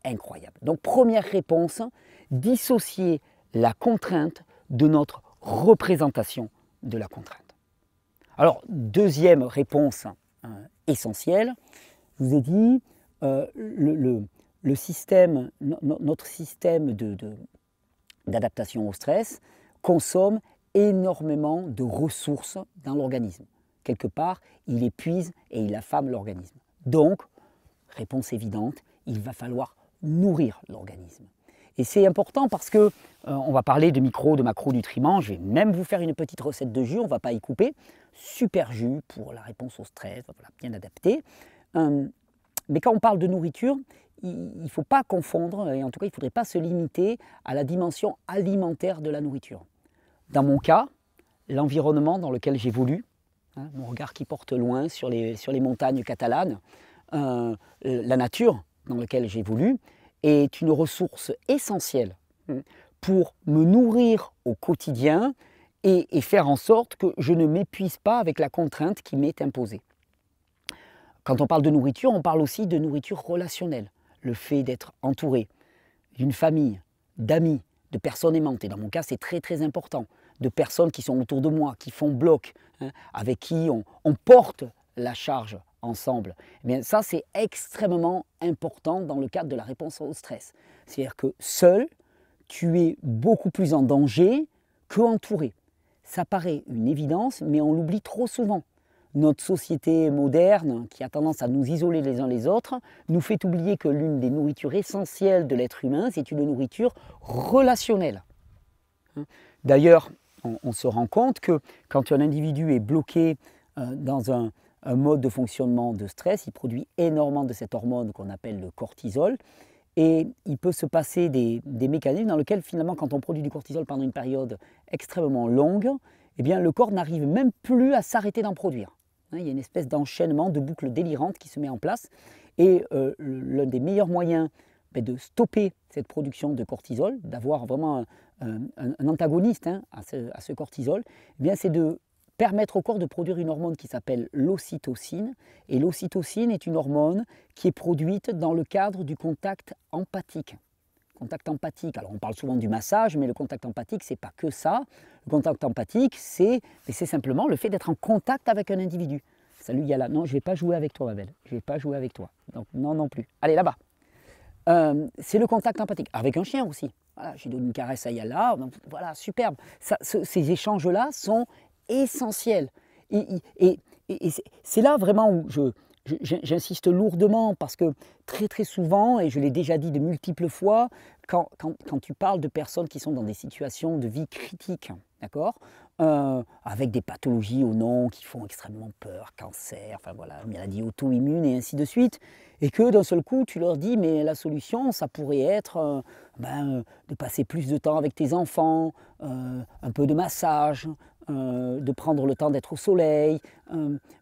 incroyable. Donc, première réponse, dissocier la contrainte de notre représentation de la contrainte. Alors, deuxième réponse essentielle, je vous ai dit, le système, notre système d'adaptation au stress consomme énormément de ressources dans l'organisme. Quelque part, il épuise et il affame l'organisme. Donc, réponse évidente, il va falloir nourrir l'organisme. Et c'est important parce que on va parler de micro, de macronutriments. Je vais même vous faire une petite recette de jus, on ne va pas y couper. Super jus pour la réponse au stress, voilà, bien adapté. Mais quand on parle de nourriture, il ne faut pas confondre, et en tout cas il ne faudrait pas se limiter à la dimension alimentaire de la nourriture. Dans mon cas, l'environnement dans lequel j'évolue, mon regard qui porte loin sur les montagnes catalanes, la nature dans laquelle j'évolue est une ressource essentielle pour me nourrir au quotidien et faire en sorte que je ne m'épuise pas avec la contrainte qui m'est imposée. Quand on parle de nourriture, on parle aussi de nourriture relationnelle. Le fait d'être entouré d'une famille, d'amis, de personnes aimantes. Et dans mon cas, c'est très très important. De personnes qui sont autour de moi, qui font bloc, avec qui on porte la charge ensemble. Eh bien, ça, c'est extrêmement important dans le cadre de la réponse au stress. C'est-à-dire que seul, tu es beaucoup plus en danger qu'entouré. Ça paraît une évidence, mais on l'oublie trop souvent. Notre société moderne, qui a tendance à nous isoler les uns les autres, nous fait oublier que l'une des nourritures essentielles de l'être humain, c'est une nourriture relationnelle. D'ailleurs, on se rend compte que quand un individu est bloqué dans un mode de fonctionnement de stress, il produit énormément de cette hormone qu'on appelle le cortisol. Et il peut se passer des mécanismes dans lesquels finalement, quand on produit du cortisol pendant une période extrêmement longue, eh bien, le corps n'arrive même plus à s'arrêter d'en produire. Il y a une espèce d'enchaînement, de boucle délirante qui se met en place. Et l'un des meilleurs moyens de stopper cette production de cortisol, d'avoir vraiment un antagoniste à ce cortisol, eh c'est de permettre au corps de produire une hormone qui s'appelle l'ocytocine. Et l'ocytocine est une hormone qui est produite dans le cadre du contact empathique. Contact empathique, alors on parle souvent du massage, mais le contact empathique, ce n'est pas que ça. Le contact empathique, c'est simplement le fait d'être en contact avec un individu. Salut Yala, non, je ne vais pas jouer avec toi, ma belle. Je ne vais pas jouer avec toi. Donc, non plus. Allez, là-bas. C'est le contact empathique. Avec un chien aussi. Voilà, j'ai donné une caresse à Yala. Donc, voilà, superbe. Ces échanges-là sont essentiels. Et c'est là vraiment où j'insiste lourdement parce que très très souvent, et je l'ai déjà dit de multiples fois, quand tu parles de personnes qui sont dans des situations de vie critiques, d'accord, avec des pathologies au nom qui font extrêmement peur, cancer, enfin voilà, maladie auto-immune et ainsi de suite, et que d'un seul coup tu leur dis mais la solution ça pourrait être de passer plus de temps avec tes enfants, un peu de massage, de prendre le temps d'être au soleil.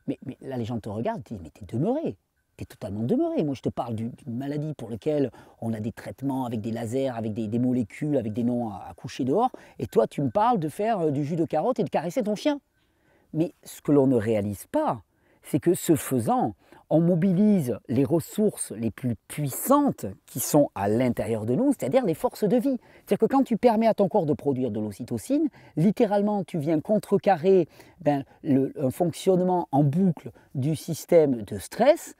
Mais là, les gens te regardent et te disent « mais t'es demeuré, t'es totalement demeuré ». Moi, je te parle d'une maladie pour laquelle on a des traitements avec des lasers, avec des molécules, avec des noms à coucher dehors. Et toi, tu me parles de faire du jus de carotte et de caresser ton chien. Mais ce que l'on ne réalise pas, c'est que ce faisant, on mobilise les ressources les plus puissantes qui sont à l'intérieur de nous, c'est-à-dire les forces de vie. C'est-à-dire que quand tu permets à ton corps de produire de l'ocytocine, littéralement tu viens contrecarrer un fonctionnement en boucle du système de stress,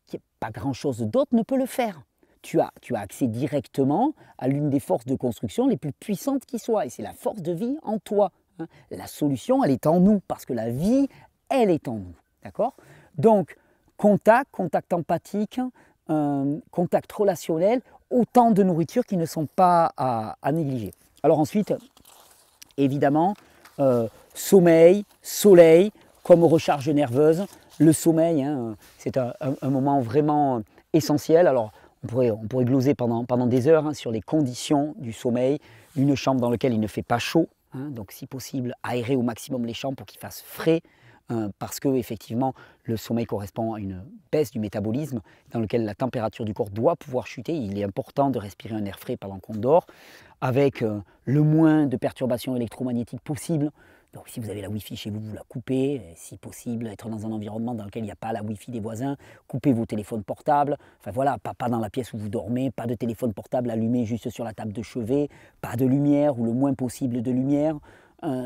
qui pas grand-chose d'autre ne peut le faire. Tu as accès directement à l'une des forces de construction les plus puissantes qui soient, et c'est la force de vie en toi. La solution, elle est en nous, parce que la vie, elle est en nous. D'accord ? Donc, contact empathique, contact relationnel, autant de nourriture qui ne sont pas à négliger. Alors ensuite, évidemment, sommeil, soleil, comme recharge nerveuse. Le sommeil, c'est un moment vraiment essentiel. Alors, on pourrait gloser pendant des heures sur les conditions du sommeil, une chambre dans laquelle il ne fait pas chaud, donc si possible aérer au maximum les chambres pour qu'il fasse frais, parce que effectivement le sommeil correspond à une baisse du métabolisme dans lequel la température du corps doit pouvoir chuter. Il est important de respirer un air frais pendant qu'on dort, avec le moins de perturbations électromagnétiques possible. Donc si vous avez la Wi-Fi chez vous, vous la coupez, et si possible, être dans un environnement dans lequel il n'y a pas la Wi-Fi des voisins, coupez vos téléphones portables, enfin voilà, pas dans la pièce où vous dormez, pas de téléphone portable allumé juste sur la table de chevet, pas de lumière ou le moins possible de lumière.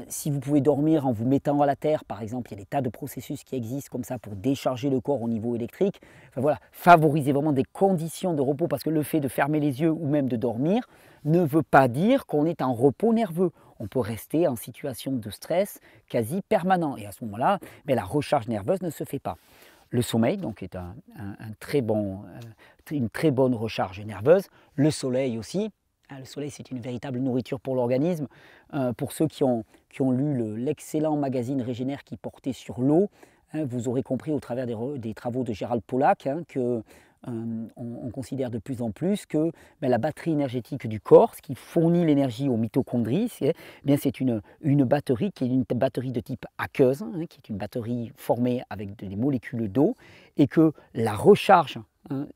Si vous pouvez dormir en vous mettant à la terre, par exemple, il y a des tas de processus qui existent comme ça pour décharger le corps au niveau électrique. Enfin voilà, favorisez vraiment des conditions de repos, parce que le fait de fermer les yeux ou même de dormir ne veut pas dire qu'on est en repos nerveux. On peut rester en situation de stress quasi permanent et à ce moment-là, la recharge nerveuse ne se fait pas. Le sommeil donc, est une très bonne recharge nerveuse. Le soleil aussi. Le soleil, c'est une véritable nourriture pour l'organisme. Pour ceux qui ont lu l'excellent magazine Régénère qui portait sur l'eau, vous aurez compris au travers des travaux de Gérald Pollack que on considère de plus en plus que la batterie énergétique du corps, ce qui fournit l'énergie aux mitochondries, c'est une batterie qui est une batterie de type aqueuse, qui est une batterie formée avec des molécules d'eau, et que la recharge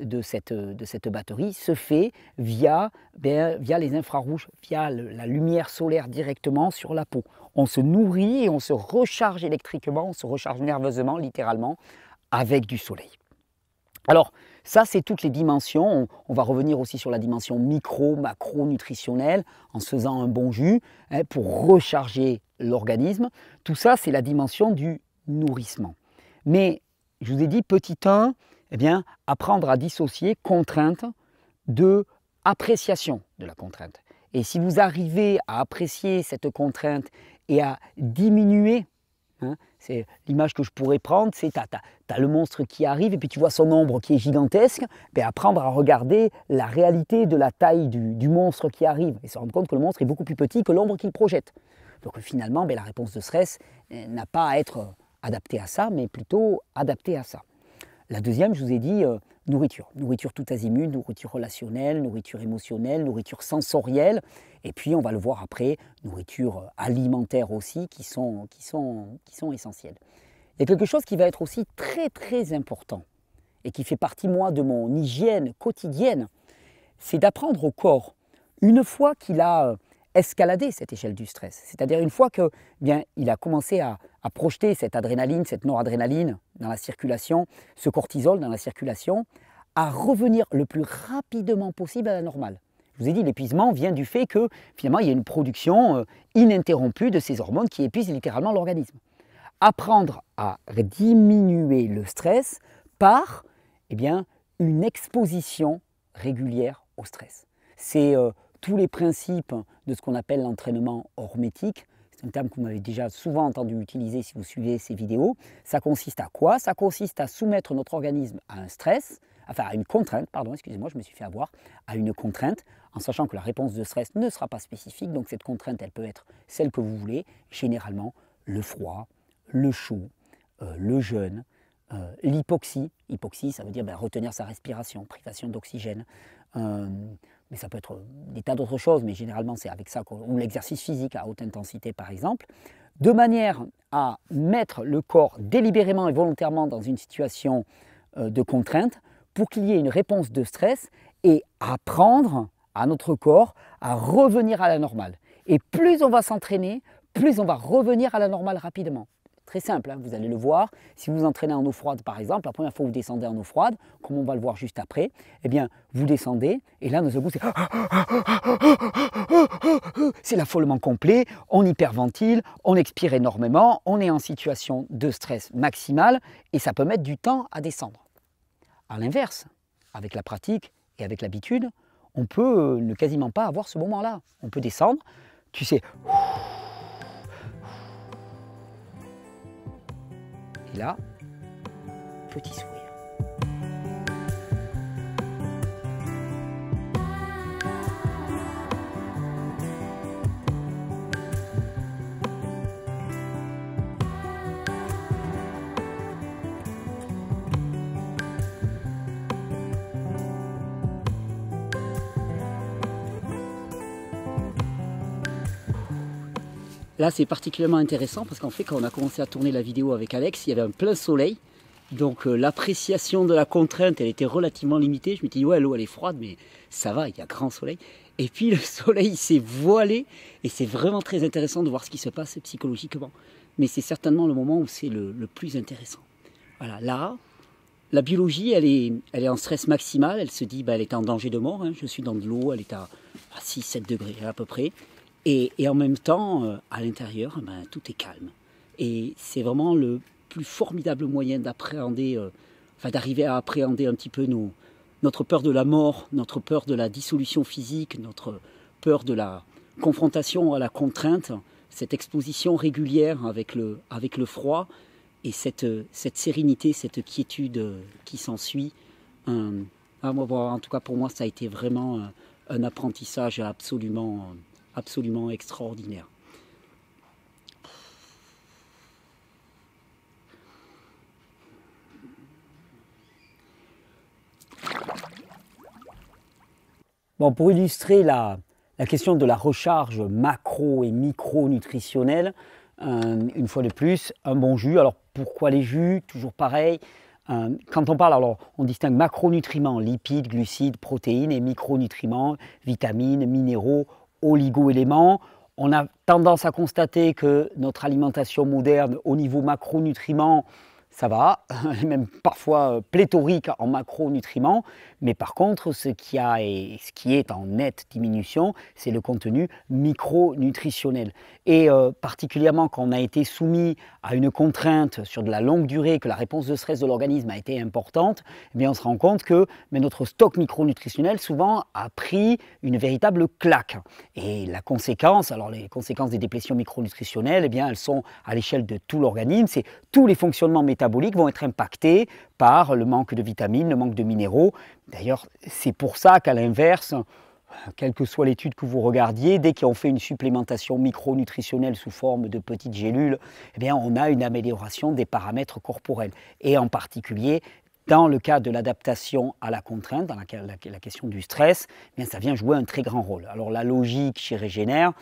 de cette batterie se fait via les infrarouges, via la lumière solaire directement sur la peau. On se nourrit et on se recharge électriquement, on se recharge nerveusement, littéralement, avec du soleil. Alors, ça, c'est toutes les dimensions. On va revenir aussi sur la dimension micro, macro, nutritionnelle, en se faisant un bon jus pour recharger l'organisme. Tout ça, c'est la dimension du nourrissement. Mais, je vous ai dit, petit 1, apprendre à dissocier contrainte de appréciation de la contrainte. Et si vous arrivez à apprécier cette contrainte et à diminuer, c'est l'image que je pourrais prendre, c'est tu as le monstre qui arrive et puis tu vois son ombre qui est gigantesque, apprendre à regarder la réalité de la taille du monstre qui arrive et se rendre compte que le monstre est beaucoup plus petit que l'ombre qu'il projette. Donc finalement, la réponse de stress n'a pas à être adaptée à ça, mais plutôt adaptée à ça. La deuxième, je vous ai dit, nourriture. Nourriture tout azimut, nourriture relationnelle, nourriture émotionnelle, nourriture sensorielle. Et puis, on va le voir après, nourriture alimentaire aussi, qui sont essentielles. Il y a quelque chose qui va être aussi très très important et qui fait partie, moi, de mon hygiène quotidienne, c'est d'apprendre au corps, une fois qu'il a escaladé cette échelle du stress, c'est-à-dire une fois qu'il a commencé à projeter cette adrénaline, cette noradrénaline dans la circulation, ce cortisol dans la circulation, à revenir le plus rapidement possible à la normale. Je vous ai dit, l'épuisement vient du fait que finalement il y a une production ininterrompue de ces hormones qui épuisent littéralement l'organisme. Apprendre à diminuer le stress par une exposition régulière au stress. C'est tous les principes de ce qu'on appelle l'entraînement hormétique. C'est un terme que vous m'avez déjà souvent entendu utiliser si vous suivez ces vidéos. Ça consiste à quoi? Ça consiste à soumettre notre organisme à un stress, enfin à une contrainte, pardon, excusez-moi, je me suis fait avoir, à une contrainte, en sachant que la réponse de stress ne sera pas spécifique, donc cette contrainte, elle peut être celle que vous voulez, généralement le froid, le chaud, le jeûne, l'hypoxie. Hypoxie, ça veut dire retenir sa respiration, privation d'oxygène, mais ça peut être des tas d'autres choses, mais généralement c'est avec ça, ou l'exercice physique à haute intensité par exemple, de manière à mettre le corps délibérément et volontairement dans une situation de contrainte pour qu'il y ait une réponse de stress et apprendre à notre corps à revenir à la normale. Et plus on va s'entraîner, plus on va revenir à la normale rapidement. Très simple, vous allez le voir, si vous vous entraînez en eau froide par exemple, la première fois que vous descendez en eau froide, comme on va le voir juste après, vous descendez et là d'un seul coup c'est l'affolement complet, on hyperventile, on expire énormément, on est en situation de stress maximal et ça peut mettre du temps à descendre. À l'inverse, avec la pratique et avec l'habitude, on peut ne quasiment pas avoir ce moment-là. On peut descendre, tu sais. Et là, petit sourire. là c'est particulièrement intéressant parce qu'en fait quand on a commencé à tourner la vidéo avec Alex, il y avait un plein soleil. Donc l'appréciation de la contrainte, elle était relativement limitée. Je me dis, ouais, l'eau elle est froide, mais ça va, il y a grand soleil. Et puis le soleil s'est voilé et c'est vraiment très intéressant de voir ce qui se passe psychologiquement. Mais c'est certainement le moment où c'est le plus intéressant. Voilà, là, la biologie, elle est en stress maximal. Elle se dit, elle est en danger de mort. Hein. Je suis dans de l'eau, elle est à 6-7 degrés à peu près. Et en même temps, à l'intérieur, tout est calme. Et c'est vraiment le plus formidable moyen d'appréhender, d'arriver à appréhender un petit peu notre peur de la mort, notre peur de la dissolution physique, notre peur de la confrontation à la contrainte, cette exposition régulière avec le froid et cette sérénité, cette quiétude qui s'ensuit. En tout cas pour moi, ça a été vraiment un apprentissage absolument extraordinaire. Bon, pour illustrer la question de la recharge macro et micronutritionnelle, une fois de plus, un bon jus. Alors pourquoi les jus? Toujours pareil. Quand on parle, alors on distingue macronutriments, lipides, glucides, protéines, et micronutriments, vitamines, minéraux, oligo-éléments. On a tendance à constater que notre alimentation moderne, au niveau macronutriments, ça va, même parfois pléthorique en macronutriments, mais par contre, ce qui est en nette diminution, c'est le contenu micronutritionnel. Et particulièrement quand on a été soumis à une contrainte sur de la longue durée, que la réponse de stress de l'organisme a été importante, eh bien on se rend compte que notre stock micronutritionnel souvent a pris une véritable claque. Et la conséquence, alors les conséquences des déplétions micronutritionnelles, eh bien elles sont à l'échelle de tout l'organisme, c'est tous les fonctionnements métaboliques vont être impactés par le manque de vitamines, le manque de minéraux. D'ailleurs, c'est pour ça qu'à l'inverse, quelle que soit l'étude que vous regardiez, dès qu'on fait une supplémentation micronutritionnelle sous forme de petites gélules, eh bien, on a une amélioration des paramètres corporels. Et en particulier, dans le cas de l'adaptation à la contrainte, dans la question du stress, eh bien, ça vient jouer un très grand rôle. Alors la logique chez Régénère,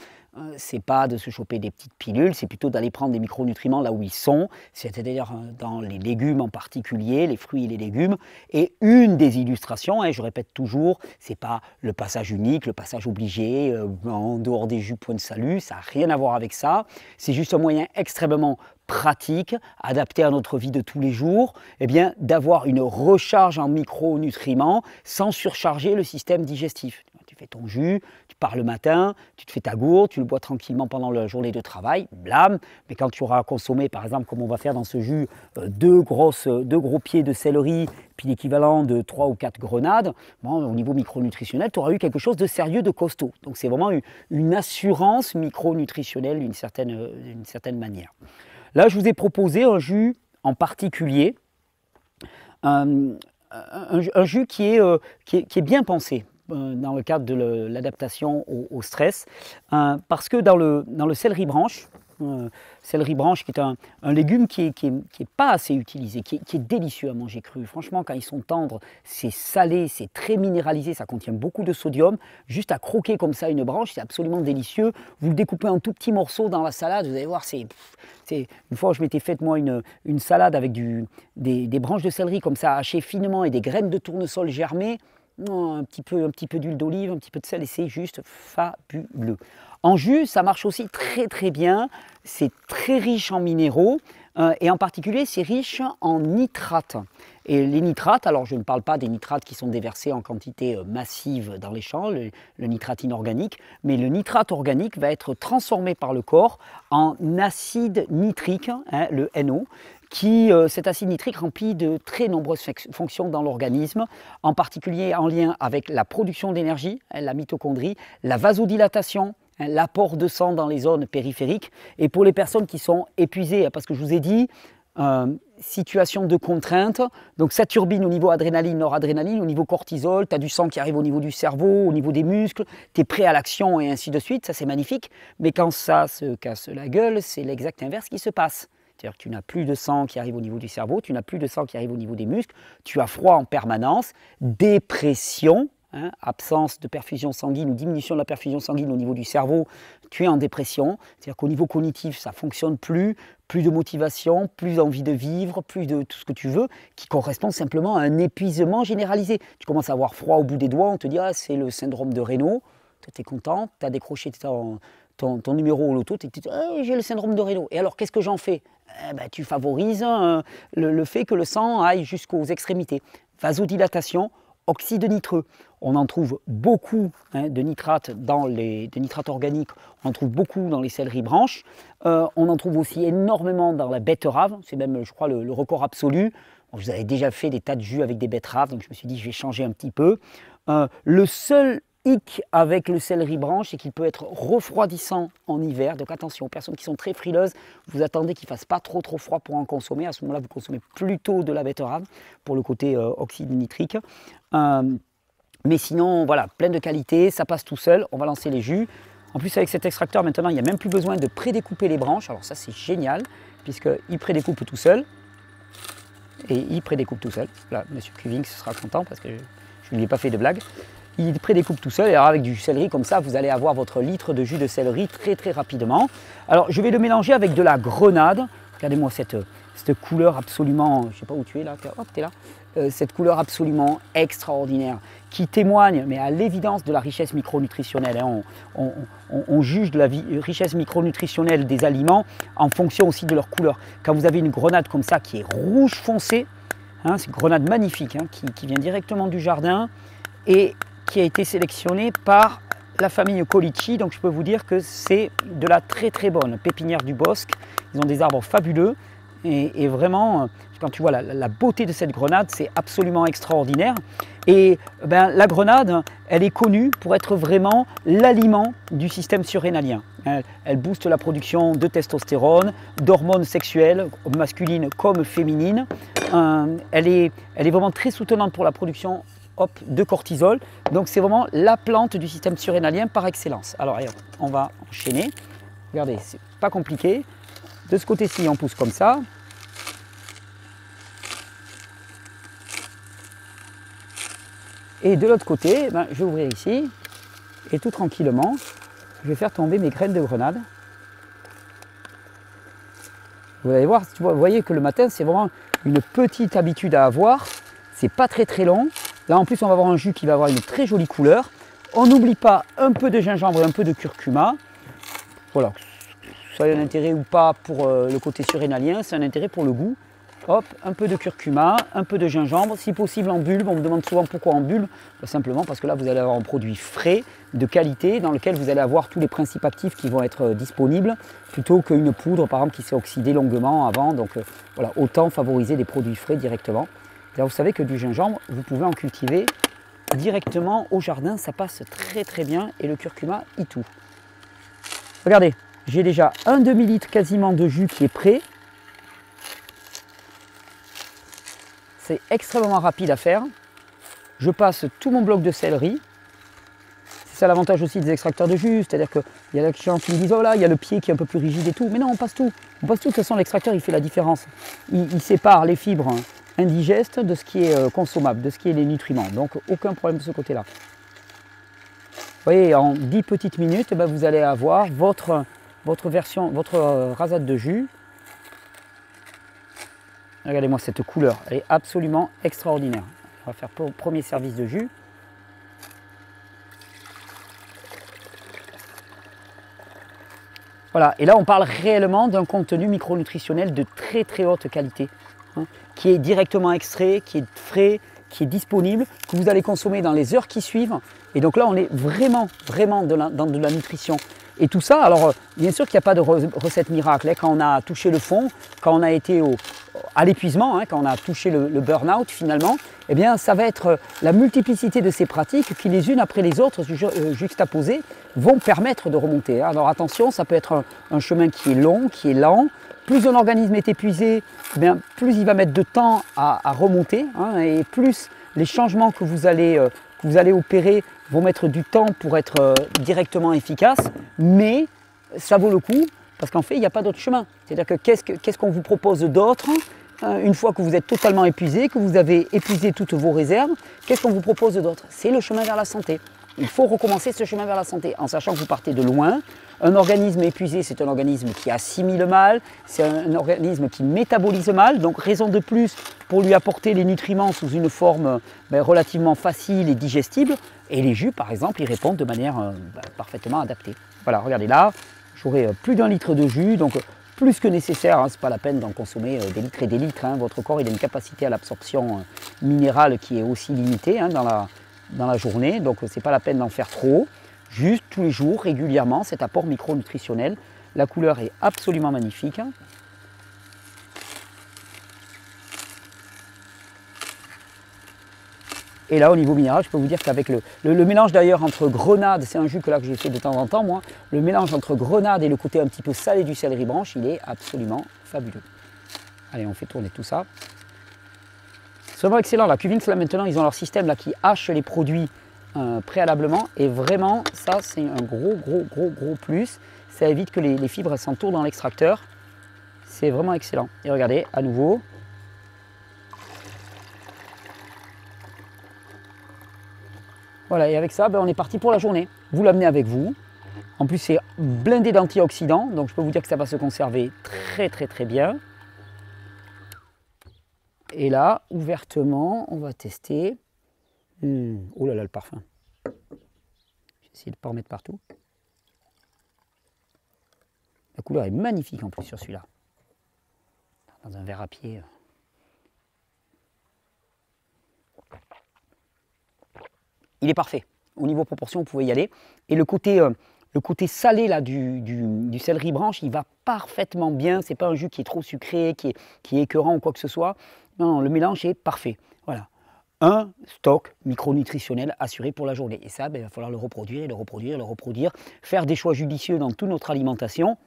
c'est pas de se choper des petites pilules, c'est plutôt d'aller prendre des micronutriments là où ils sont, c'est-à-dire dans les légumes en particulier, les fruits et les légumes. Et une des illustrations, je répète toujours, c'est pas le passage unique, le passage obligé, en dehors des jus point de salut, ça n'a rien à voir avec ça. C'est juste un moyen extrêmement pratique, adapté à notre vie de tous les jours, eh bien, d'avoir une recharge en micronutriments sans surcharger le système digestif. Tu fais ton jus, tu pars le matin, tu te fais ta gourde, tu le bois tranquillement pendant la journée de travail, blâme. Mais quand tu auras consommé, par exemple, comme on va faire dans ce jus, deux gros pieds de céleri, puis l'équivalent de 3 ou 4 grenades, bon, au niveau micronutritionnel, tu auras eu quelque chose de sérieux, de costaud. Donc c'est vraiment une assurance micronutritionnelle d'une certaine manière. Là, je vous ai proposé un jus en particulier, un jus qui est bien pensé dans le cadre de l'adaptation au stress, parce que dans le céleri branche qui est un légume qui est pas assez utilisé, qui est délicieux à manger cru. Franchement, quand ils sont tendres, c'est salé, c'est très minéralisé, ça contient beaucoup de sodium. Juste à croquer comme ça une branche, c'est absolument délicieux. Vous le découpez en tout petits morceaux dans la salade, vous allez voir, une fois, je m'étais fait moi une salade avec des branches de céleri comme ça hachées finement et des graines de tournesol germées. Un petit peu d'huile d'olive, un petit peu de sel et c'est juste fabuleux. En jus, ça marche aussi très très bien, c'est très riche en minéraux et en particulier c'est riche en nitrates. Et les nitrates, alors je ne parle pas des nitrates qui sont déversés en quantité massive dans les champs, le nitrate inorganique, mais le nitrate organique va être transformé par le corps en acide nitrique, le NO, cet acide nitrique remplit de très nombreuses fonctions dans l'organisme, en particulier en lien avec la production d'énergie, la mitochondrie, la vasodilatation, l'apport de sang dans les zones périphériques, et pour les personnes qui sont épuisées, parce que je vous ai dit, situation de contrainte, donc ça turbine au niveau adrénaline, noradrénaline, au niveau cortisol, tu as du sang qui arrive au niveau du cerveau, au niveau des muscles, tu es prêt à l'action et ainsi de suite, ça c'est magnifique, mais quand ça se casse la gueule, c'est l'exact inverse qui se passe. C'est-à-dire que tu n'as plus de sang qui arrive au niveau du cerveau, tu n'as plus de sang qui arrive au niveau des muscles, tu as froid en permanence, dépression, hein, absence de perfusion sanguine ou diminution de la perfusion sanguine au niveau du cerveau, tu es en dépression. C'est-à-dire qu'au niveau cognitif, ça ne fonctionne plus, plus de motivation, plus d'envie de vivre, plus de tout ce que tu veux, qui correspond simplement à un épuisement généralisé. Tu commences à avoir froid au bout des doigts, on te dit ah, c'est le syndrome de Raynaud, tu es content, tu as décroché ton numéro au loto, tu te dis ah, j'ai le syndrome de Raynaud. Et alors qu'est-ce que j'en fais? Tu favorises le fait que le sang aille jusqu'aux extrémités. Vasodilatation, oxyde nitreux. On en trouve beaucoup de nitrates de nitrates organiques, on en trouve beaucoup dans les céleris branches. On en trouve aussi énormément dans la betterave, c'est même je crois le record absolu. Bon, vous avez déjà fait des tas de jus avec des betteraves, donc je me suis dit je vais changer un petit peu. Le seul hic avec le céleri branche, c'est qu'il peut être refroidissant en hiver. Donc attention, aux personnes qui sont très frileuses, vous attendez qu'il ne fasse pas trop froid pour en consommer. À ce moment-là, vous consommez plutôt de la betterave pour le côté oxyde nitrique. Mais sinon, voilà, plein de qualité, ça passe tout seul. On va lancer les jus. En plus, avec cet extracteur, maintenant, il n'y a même plus besoin de prédécouper les branches. Alors ça, c'est génial, puisqu'il prédécoupe tout seul. Et il prédécoupe tout seul. Là, Monsieur Cuving sera content parce que je ne lui ai pas fait de blague. Il prédécoupe tout seul, et alors avec du céleri comme ça, vous allez avoir votre litre de jus de céleri très rapidement. Alors je vais le mélanger avec de la grenade. Regardez-moi cette couleur absolument, je ne sais pas où tu es là, hop, tu es là. Cette couleur absolument extraordinaire qui témoigne, mais à l'évidence, de la richesse micronutritionnelle. On juge de la richesse micronutritionnelle des aliments en fonction aussi de leur couleur. Quand vous avez une grenade comme ça qui est rouge foncé, hein, c'est une grenade magnifique qui vient directement du jardin et qui a été sélectionné par la famille Colici, donc je peux vous dire que c'est de la très bonne pépinière du Bosc. Ils ont des arbres fabuleux et vraiment, quand tu vois la beauté de cette grenade, c'est absolument extraordinaire. Et la grenade, elle est connue pour être vraiment l'aliment du système surrénalien. Elle booste la production de testostérone, d'hormones sexuelles, masculines comme féminines. Elle est vraiment très soutenante pour la production de cortisol. Donc c'est vraiment la plante du système surrénalien par excellence. Alors on va enchaîner. Regardez, c'est pas compliqué. De ce côté-ci, on pousse comme ça. Et de l'autre côté, je vais ouvrir ici. Et tout tranquillement, je vais faire tomber mes graines de grenade. Vous allez voir, vous voyez que le matin, c'est vraiment une petite habitude à avoir. C'est pas très long. Là, en plus, on va avoir un jus qui va avoir une très jolie couleur. On n'oublie pas un peu de gingembre et un peu de curcuma. Voilà, ça a un intérêt ou pas pour le côté surrénalien, c'est un intérêt pour le goût. Hop, un peu de curcuma, un peu de gingembre, si possible en bulbe. On me demande souvent pourquoi en bulbe. Simplement parce que là, vous allez avoir un produit frais, de qualité, dans lequel vous allez avoir tous les principes actifs qui vont être disponibles, plutôt qu'une poudre, par exemple, qui s'est oxydée longuement avant. Donc voilà, autant favoriser des produits frais directement. Vous savez que du gingembre, vous pouvez en cultiver directement au jardin, ça passe très bien, et le curcuma y tout. Regardez, j'ai déjà un demi-litre quasiment de jus qui est prêt. C'est extrêmement rapide à faire. Je passe tout mon bloc de céleri. C'est ça l'avantage aussi des extracteurs de jus, c'est-à-dire qu'il y a des gens qui me disent oh là, il y a le pied qui est un peu plus rigide et tout. Mais non, on passe tout. On passe tout, de toute façon l'extracteur il fait la différence. Il sépare les fibres indigestes de ce qui est consommable, de ce qui est les nutriments. Donc aucun problème de ce côté-là. Vous voyez, en 10 petites minutes, vous allez avoir votre rasade de jus. Regardez-moi cette couleur, elle est absolument extraordinaire. On va faire le premier service de jus. Voilà, et là on parle réellement d'un contenu micronutritionnel de très haute qualité, qui est directement extrait, qui est frais, qui est disponible, que vous allez consommer dans les heures qui suivent. Et donc là on est vraiment dans de la nutrition. Et tout ça, alors bien sûr qu'il n'y a pas de recette miracle. Quand on a touché le fond, quand on a été à l'épuisement, quand on a touché le burn-out finalement, eh bien ça va être la multiplicité de ces pratiques qui les unes après les autres juxtaposées vont permettre de remonter. Alors attention, ça peut être un chemin qui est long, qui est lent. Plus un organisme est épuisé, eh bien, plus il va mettre de temps à remonter, et plus les changements que vous allez opérer vont mettre du temps pour être directement efficaces, mais ça vaut le coup parce qu'en fait il n'y a pas d'autre chemin. C'est-à-dire que qu'est-ce qu'on vous propose d'autre une fois que vous êtes totalement épuisé, que vous avez épuisé toutes vos réserves, qu'est-ce qu'on vous propose d'autre? C'est le chemin vers la santé. Il faut recommencer ce chemin vers la santé en sachant que vous partez de loin. Un organisme épuisé, c'est un organisme qui assimile mal, c'est un organisme qui métabolise mal, donc raison de plus pour lui apporter les nutriments sous une forme relativement facile et digestible. Et les jus, par exemple, y répondent de manière parfaitement adaptée. Voilà, regardez là, j'aurai plus d'1 litre de jus, donc plus que nécessaire, hein, ce n'est pas la peine d'en consommer des litres et des litres. Hein. Votre corps il a une capacité à l'absorption minérale qui est aussi limitée hein, dans la journée, donc ce n'est pas la peine d'en faire trop. Juste tous les jours, régulièrement, cet apport micronutritionnel. La couleur est absolument magnifique. Hein. Et là, au niveau minéral, je peux vous dire qu'avec le mélange d'ailleurs entre grenade, c'est un jus que là que je fais de temps en temps, moi, le mélange entre grenade et le côté un petit peu salé du céleri branche, il est absolument fabuleux. Allez, on fait tourner tout ça. C'est vraiment excellent. La Cuvins, là maintenant, ils ont leur système là, qui hache les produits préalablement. Et vraiment, ça, c'est un gros plus. Ça évite que les fibres s'entourent dans l'extracteur. C'est vraiment excellent. Et regardez, à nouveau. Voilà, et avec ça, on est parti pour la journée. Vous l'amenez avec vous. En plus, c'est blindé d'antioxydants, donc je peux vous dire que ça va se conserver très bien. Et là, ouvertement, on va tester. Oh là là, le parfum. Je vais essayer de ne pas en mettre partout. La couleur est magnifique en plus sur celui-là. Dans un verre à pied. Il est parfait. Au niveau proportion, vous pouvez y aller. Et le côté salé là, du céleri branche, il va parfaitement bien. Ce n'est pas un jus qui est trop sucré, qui est écœurant ou quoi que ce soit. Non, le mélange est parfait. Voilà. Un stock micronutritionnel assuré pour la journée. Et ça, il va falloir le reproduire, le reproduire. Faire des choix judicieux dans toute notre alimentation.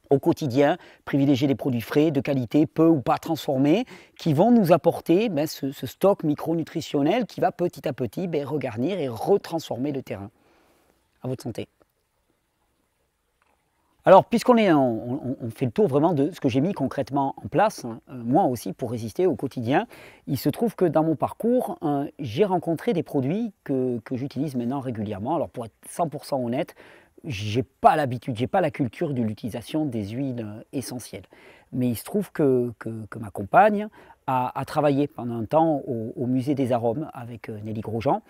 Au quotidien, privilégier des produits frais, de qualité, peu ou pas transformés, qui vont nous apporter ce stock micronutritionnel qui va petit à petit regarnir et retransformer le terrain. À votre santé. Alors, puisqu'on fait le tour vraiment de ce que j'ai mis concrètement en place, moi aussi pour résister au quotidien, il se trouve que dans mon parcours, j'ai rencontré des produits que j'utilise maintenant régulièrement. Alors pour être 100% honnête, j'ai pas l'habitude, j'ai pas la culture de l'utilisation des huiles essentielles. Mais il se trouve que ma compagne a travaillé pendant un temps au musée des arômes avec Nelly Grosjean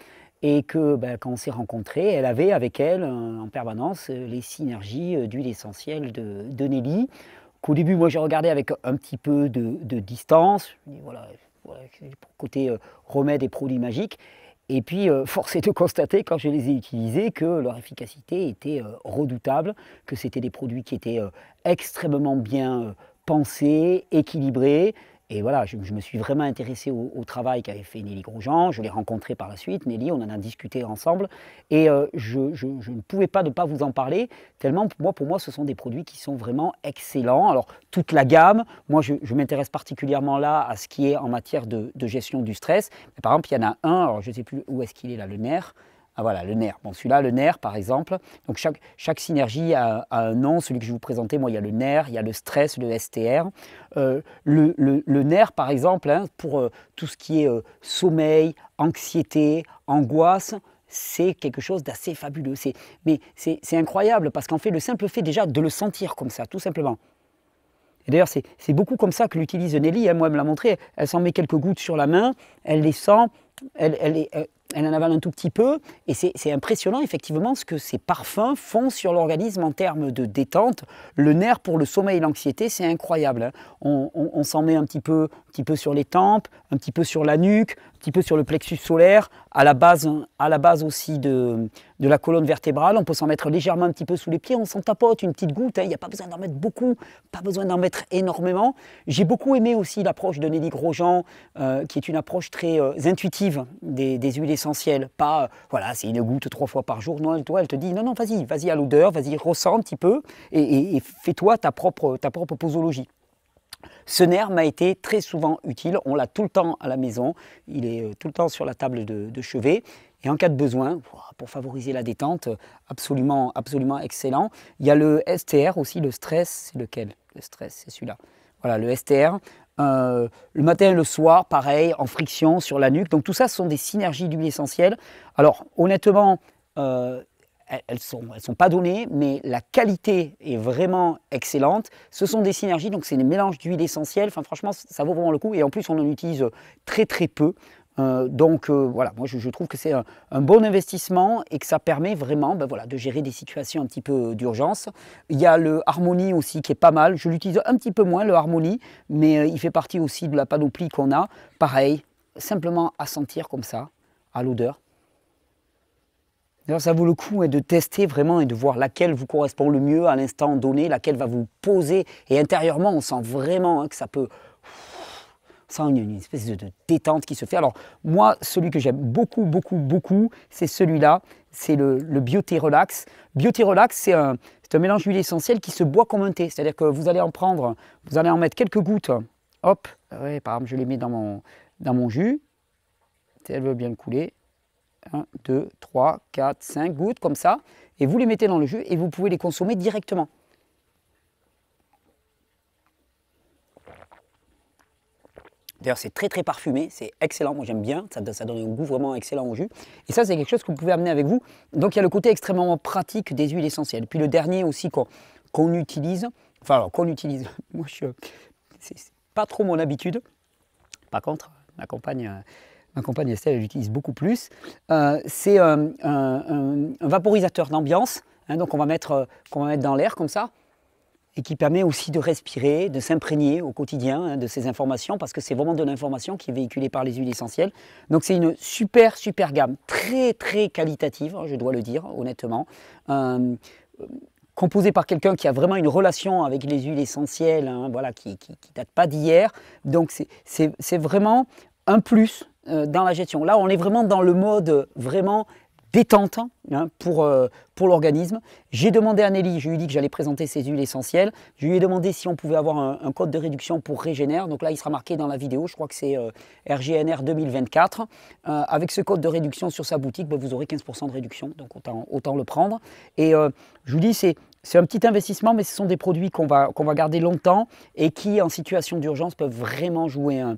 et que quand on s'est rencontrés, elle avait avec elle en permanence les synergies d'huile essentielle de Nelly. Qu'au début, moi j'ai regardé avec un petit peu de distance, voilà, pour côté remède et produits magiques. Et puis, force est de constater, quand je les ai utilisés, que leur efficacité était redoutable, que c'était des produits qui étaient extrêmement bien pensés, équilibrés. Et voilà, je me suis vraiment intéressé au travail qu'avait fait Nelly Grosjean. Je l'ai rencontrée par la suite, Nelly, on en a discuté ensemble. Et je ne pouvais pas ne pas vous en parler, tellement pour moi, ce sont des produits qui sont vraiment excellents. Alors, toute la gamme, moi, je m'intéresse particulièrement là à ce qui est en matière de gestion du stress. Mais par exemple, il y en a un, alors je ne sais plus où est-ce qu'il est là, le nerf. Ah voilà, le nerf. Bon, celui-là, le nerf, par exemple. Donc, chaque synergie a un nom. Celui que je vais vous présenter, moi, il y a le nerf, il y a le stress, le STR. Le nerf, par exemple, hein, pour tout ce qui est sommeil, anxiété, angoisse, c'est quelque chose d'assez fabuleux. Mais c'est incroyable parce qu'en fait, le simple fait déjà de le sentir comme ça, tout simplement. Et d'ailleurs, c'est beaucoup comme ça que l'utilise Nelly. Hein, moi, elle me l'a montré. Elle s'en met quelques gouttes sur la main, elle les sent, elle en avale un tout petit peu, et c'est impressionnant effectivement ce que ces parfums font sur l'organisme en termes de détente. Le nerf pour le sommeil et l'anxiété, c'est incroyable. Hein. On s'en met un petit peu sur les tempes, un petit peu sur la nuque, un petit peu sur le plexus solaire, à la base aussi de la colonne vertébrale. On peut s'en mettre légèrement un petit peu sous les pieds, on s'en tapote une petite goutte, hein. Il n'y a pas besoin d'en mettre beaucoup, pas besoin d'en mettre énormément. J'ai beaucoup aimé aussi l'approche de Nelly Grosjean, qui est une approche très intuitive des huiles essentielles. Pas, voilà, c'est une goutte 3 fois par jour. Non, elle te dit, non, vas-y à l'odeur, vas-y, ressens un petit peu et fais-toi ta propre posologie. Ce nerf m'a été très souvent utile, on l'a tout le temps à la maison, il est tout le temps sur la table de chevet. Et en cas de besoin, pour favoriser la détente, absolument excellent. Il y a le STR aussi, le stress, c'est lequel? Le stress, c'est celui-là. Voilà, le STR, Le matin et le soir, pareil, en friction sur la nuque. Donc tout ça, ce sont des synergies d'huile essentielle. Alors honnêtement, elles sont pas données, mais la qualité est vraiment excellente. Ce sont des synergies, donc c'est des mélanges d'huile essentielle. Enfin franchement, ça vaut vraiment le coup. Et en plus, on en utilise très très peu. Voilà, moi je trouve que c'est un bon investissement et que ça permet vraiment voilà, de gérer des situations un petit peu d'urgence. Il y a le Harmony aussi qui est pas mal. Je l'utilise un petit peu moins le Harmony, mais il fait partie aussi de la panoplie qu'on a. Pareil, simplement à sentir comme ça, à l'odeur. D'ailleurs, ça vaut le coup de tester vraiment et de voir laquelle vous correspond le mieux à l'instant donné, laquelle va vous poser. Et intérieurement, on sent vraiment que ça peut... On sent une espèce de détente qui se fait. Alors moi, celui que j'aime beaucoup, c'est celui-là. C'est le Beauty Relax. Beauty Relax, c'est un mélange d'huile essentielle qui se boit comme un thé. C'est-à-dire que vous allez en mettre quelques gouttes. Hop, ouais, par exemple, je les mets dans mon jus. Si elle veut bien le couler. 1, 2, 3, 4, 5 gouttes comme ça. Et vous les mettez dans le jus et vous pouvez les consommer directement. D'ailleurs, c'est très très parfumé, c'est excellent, moi j'aime bien, ça donne un goût vraiment excellent au jus. Et ça, c'est quelque chose que vous pouvez amener avec vous. Donc, il y a le côté extrêmement pratique des huiles essentielles. Puis le dernier aussi qu'on utilise, moi c'est pas trop mon habitude. Par contre, ma compagne Estelle, elle l'utilise beaucoup plus. C'est un vaporisateur d'ambiance, hein, donc qu'on va mettre dans l'air comme ça, et qui permet aussi de respirer, de s'imprégner au quotidien de ces informations, parce que c'est vraiment de l'information qui est véhiculée par les huiles essentielles. Donc c'est une super gamme, très très qualitative, je dois le dire honnêtement, composée par quelqu'un qui a vraiment une relation avec les huiles essentielles, hein, voilà, qui date pas d'hier. Donc c'est vraiment un plus dans la gestion. Là, on est vraiment dans le mode vraiment détente, hein, pour l'organisme. J'ai demandé à Nelly, je lui ai dit que j'allais présenter ces huiles essentielles. Je lui ai demandé si on pouvait avoir un code de réduction pour Régénère. Donc là, il sera marqué dans la vidéo, je crois que c'est RGNR 2024. Avec ce code de réduction sur sa boutique, vous aurez 15% de réduction, donc autant le prendre. Et je vous dis, c'est un petit investissement, mais ce sont des produits qu'on va garder longtemps et qui, en situation d'urgence, peuvent vraiment jouer un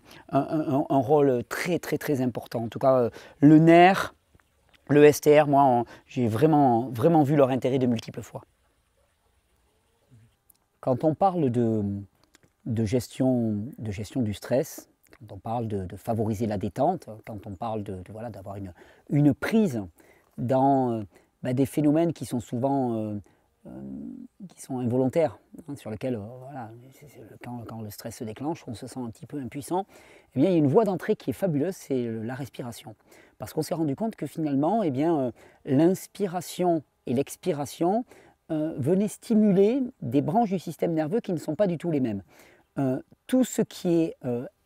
rôle très très important. En tout cas, le nerf, le STR, moi, j'ai vraiment vu leur intérêt de multiples fois. Quand on parle de gestion du stress, quand on parle de favoriser la détente, quand on parle voilà, d'avoir une prise dans des phénomènes qui sont souvent qui sont involontaires, hein, sur lesquels, voilà, quand le stress se déclenche, on se sent un petit peu impuissant, eh bien, il y a une voie d'entrée qui est fabuleuse, c'est la respiration. Parce qu'on s'est rendu compte que finalement, eh bien, l'inspiration et l'expiration venaient stimuler des branches du système nerveux qui ne sont pas du tout les mêmes. Tout ce qui est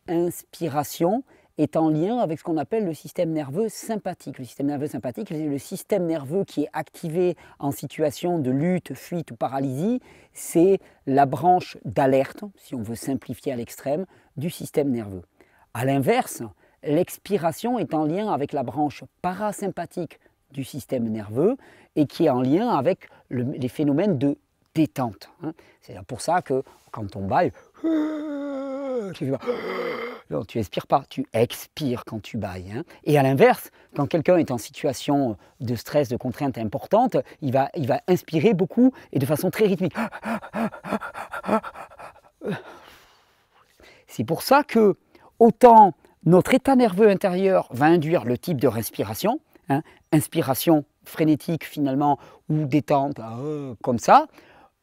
inspiration est en lien avec ce qu'on appelle le système nerveux sympathique. Le système nerveux sympathique, c'est le système nerveux qui est activé en situation de lutte, fuite ou paralysie. C'est la branche d'alerte, si on veut simplifier à l'extrême, du système nerveux. A l'inverse, l'expiration est en lien avec la branche parasympathique du système nerveux et qui est en lien avec les phénomènes de détente. C'est pour ça que quand on baille, non, tu n'inspires pas, tu expires quand tu bailles. Et à l'inverse, quand quelqu'un est en situation de stress, de contrainte importante, il va inspirer beaucoup et de façon très rythmique. C'est pour ça que autant notre état nerveux intérieur va induire le type de respiration, inspiration frénétique finalement ou détente comme ça,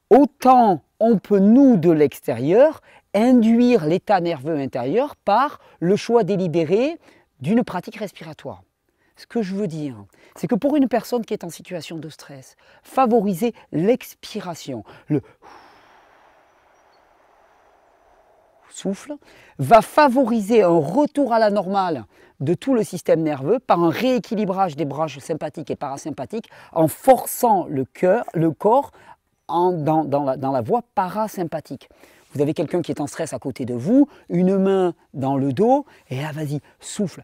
autant on peut nous de l'extérieur induire l'état nerveux intérieur par le choix délibéré d'une pratique respiratoire. Ce que je veux dire, c'est que pour une personne qui est en situation de stress, favoriser l'expiration, le souffle, va favoriser un retour à la normale de tout le système nerveux par un rééquilibrage des branches sympathiques et parasympathiques en forçant le corps dans la voie parasympathique. Vous avez quelqu'un qui est en stress à côté de vous, une main dans le dos, et là, vas-y, souffle.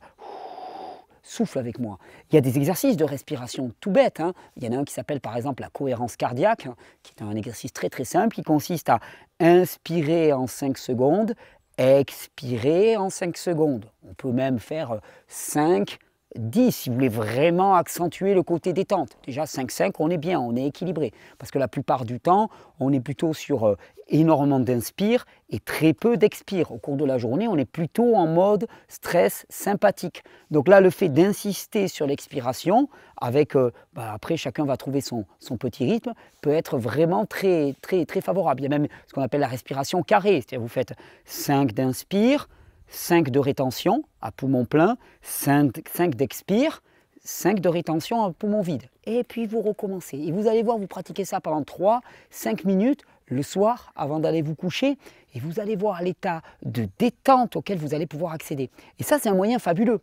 Souffle avec moi. Il y a des exercices de respiration tout bêtes. Il y en a un qui s'appelle par exemple la cohérence cardiaque, qui est un exercice très très simple, qui consiste à inspirer en 5 secondes, expirez en 5 secondes. On peut même faire 5, 10 si vous voulez vraiment accentuer le côté détente. Déjà 5-5, on est bien, on est équilibré. Parce que la plupart du temps, on est plutôt sur énormément d'inspire et très peu d'expire. Au cours de la journée, on est plutôt en mode stress sympathique. Donc là, le fait d'insister sur l'expiration, avec après chacun va trouver son petit rythme, peut être vraiment très favorable. Il y a même ce qu'on appelle la respiration carrée, c'est-à-dire vous faites 5 d'inspire, 5 de rétention à poumon plein, 5 d'expire, 5 de rétention à poumon vide. Et puis vous recommencez. Et vous allez voir, vous pratiquez ça pendant 3-5 minutes le soir avant d'aller vous coucher. Et vous allez voir l'état de détente auquel vous allez pouvoir accéder. Et ça, c'est un moyen fabuleux.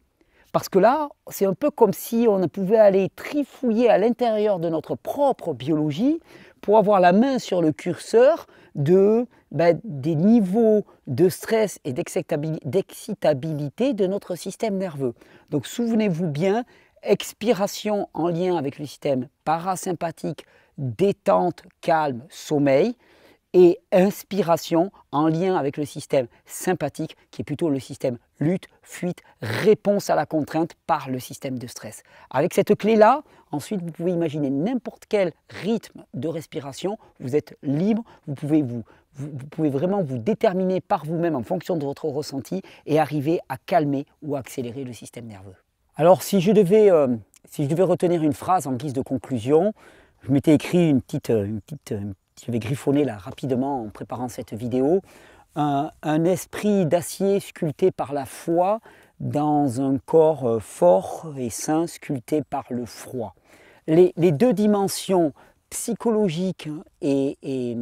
Parce que là, c'est un peu comme si on pouvait aller trifouiller à l'intérieur de notre propre biologie pour avoir la main sur le curseur des niveaux de stress et d'excitabilité de notre système nerveux. Donc souvenez-vous bien, expiration en lien avec le système parasympathique, détente, calme, sommeil, et inspiration en lien avec le système sympathique qui est plutôt le système lutte, fuite, réponse à la contrainte par le système de stress. Avec cette clé-là, ensuite vous pouvez imaginer n'importe quel rythme de respiration, vous êtes libre, vous pouvez vraiment vous déterminer par vous-même en fonction de votre ressenti et arriver à calmer ou accélérer le système nerveux. Alors si je devais retenir une phrase en guise de conclusion, je m'étais écrit je vais griffonner là rapidement en préparant cette vidéo, un esprit d'acier sculpté par la foi dans un corps fort et sain sculpté par le froid. Les deux dimensions psychologiques et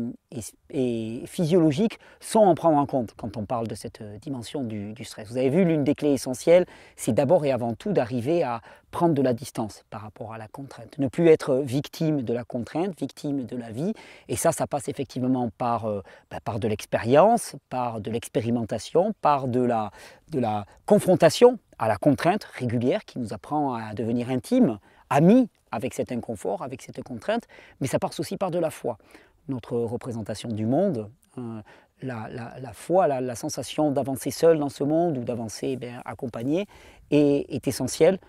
physiologiques sont à prendre en compte quand on parle de cette dimension du stress. Vous avez vu, l'une des clés essentielles, c'est d'abord et avant tout d'arriver à prendre de la distance par rapport à la contrainte. Ne plus être victime de la contrainte, victime de la vie. Et ça passe effectivement par de l'expérience, par de l'expérimentation, par de la confrontation à la contrainte régulière qui nous apprend à devenir intime, amis avec cet inconfort, avec cette contrainte, mais ça passe aussi par de la foi. Notre représentation du monde, la foi, la sensation d'avancer seul dans ce monde ou d'avancer accompagné est essentielle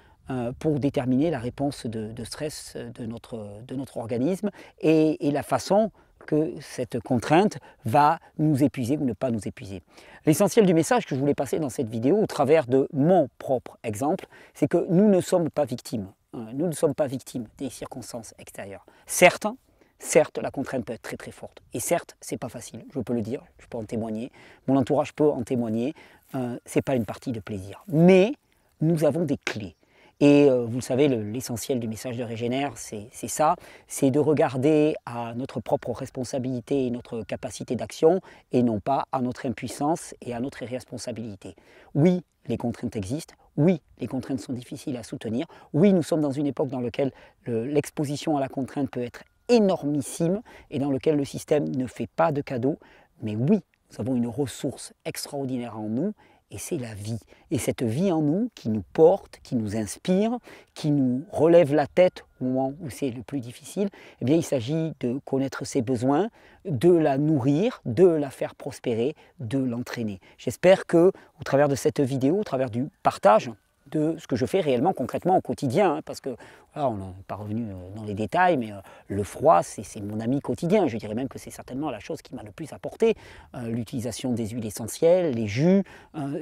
pour déterminer la réponse de stress de notre organisme et la façon que cette contrainte va nous épuiser ou ne pas nous épuiser. L'essentiel du message que je voulais passer dans cette vidéo au travers de mon propre exemple, c'est que nous ne sommes pas victimes. Nous ne sommes pas victimes des circonstances extérieures. Certes, la contrainte peut être très forte. Et certes, c'est pas facile, je peux le dire, je peux en témoigner. Mon entourage peut en témoigner. C'est pas une partie de plaisir. Mais nous avons des clés. Et vous le savez, l'essentiel du message de Régénère, c'est ça, c'est de regarder à notre propre responsabilité et notre capacité d'action, et non pas à notre impuissance et à notre irresponsabilité. Oui, les contraintes existent, oui, les contraintes sont difficiles à soutenir, oui, nous sommes dans une époque dans laquelle l'exposition à la contrainte peut être énormissime, et dans laquelle le système ne fait pas de cadeaux, mais oui, nous avons une ressource extraordinaire en nous, et c'est la vie. Et cette vie en nous qui nous porte, qui nous inspire, qui nous relève la tête au moment où c'est le plus difficile, eh bien il s'agit de connaître ses besoins, de la nourrir, de la faire prospérer, de l'entraîner. J'espère que, au travers de cette vidéo, au travers du partage de ce que je fais réellement concrètement au quotidien, parce que là on n'est pas revenu dans les détails, mais le froid c'est mon ami quotidien, je dirais même que c'est certainement la chose qui m'a le plus apporté, l'utilisation des huiles essentielles, les jus,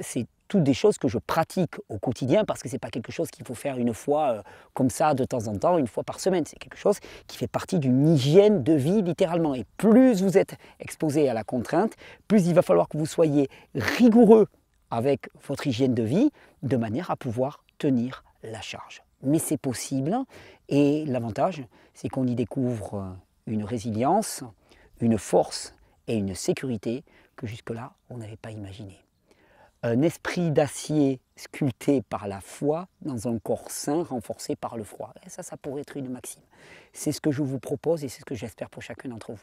c'est toutes des choses que je pratique au quotidien parce que ce n'est pas quelque chose qu'il faut faire une fois comme ça de temps en temps, une fois par semaine, c'est quelque chose qui fait partie d'une hygiène de vie littéralement, et plus vous êtes exposé à la contrainte, plus il va falloir que vous soyez rigoureux avec votre hygiène de vie, de manière à pouvoir tenir la charge. Mais c'est possible, et l'avantage, c'est qu'on y découvre une résilience, une force et une sécurité que jusque-là, on n'avait pas imaginé. Un esprit d'acier sculpté par la foi dans un corps sain renforcé par le froid. Et ça pourrait être une maxime. C'est ce que je vous propose et c'est ce que j'espère pour chacun d'entre vous.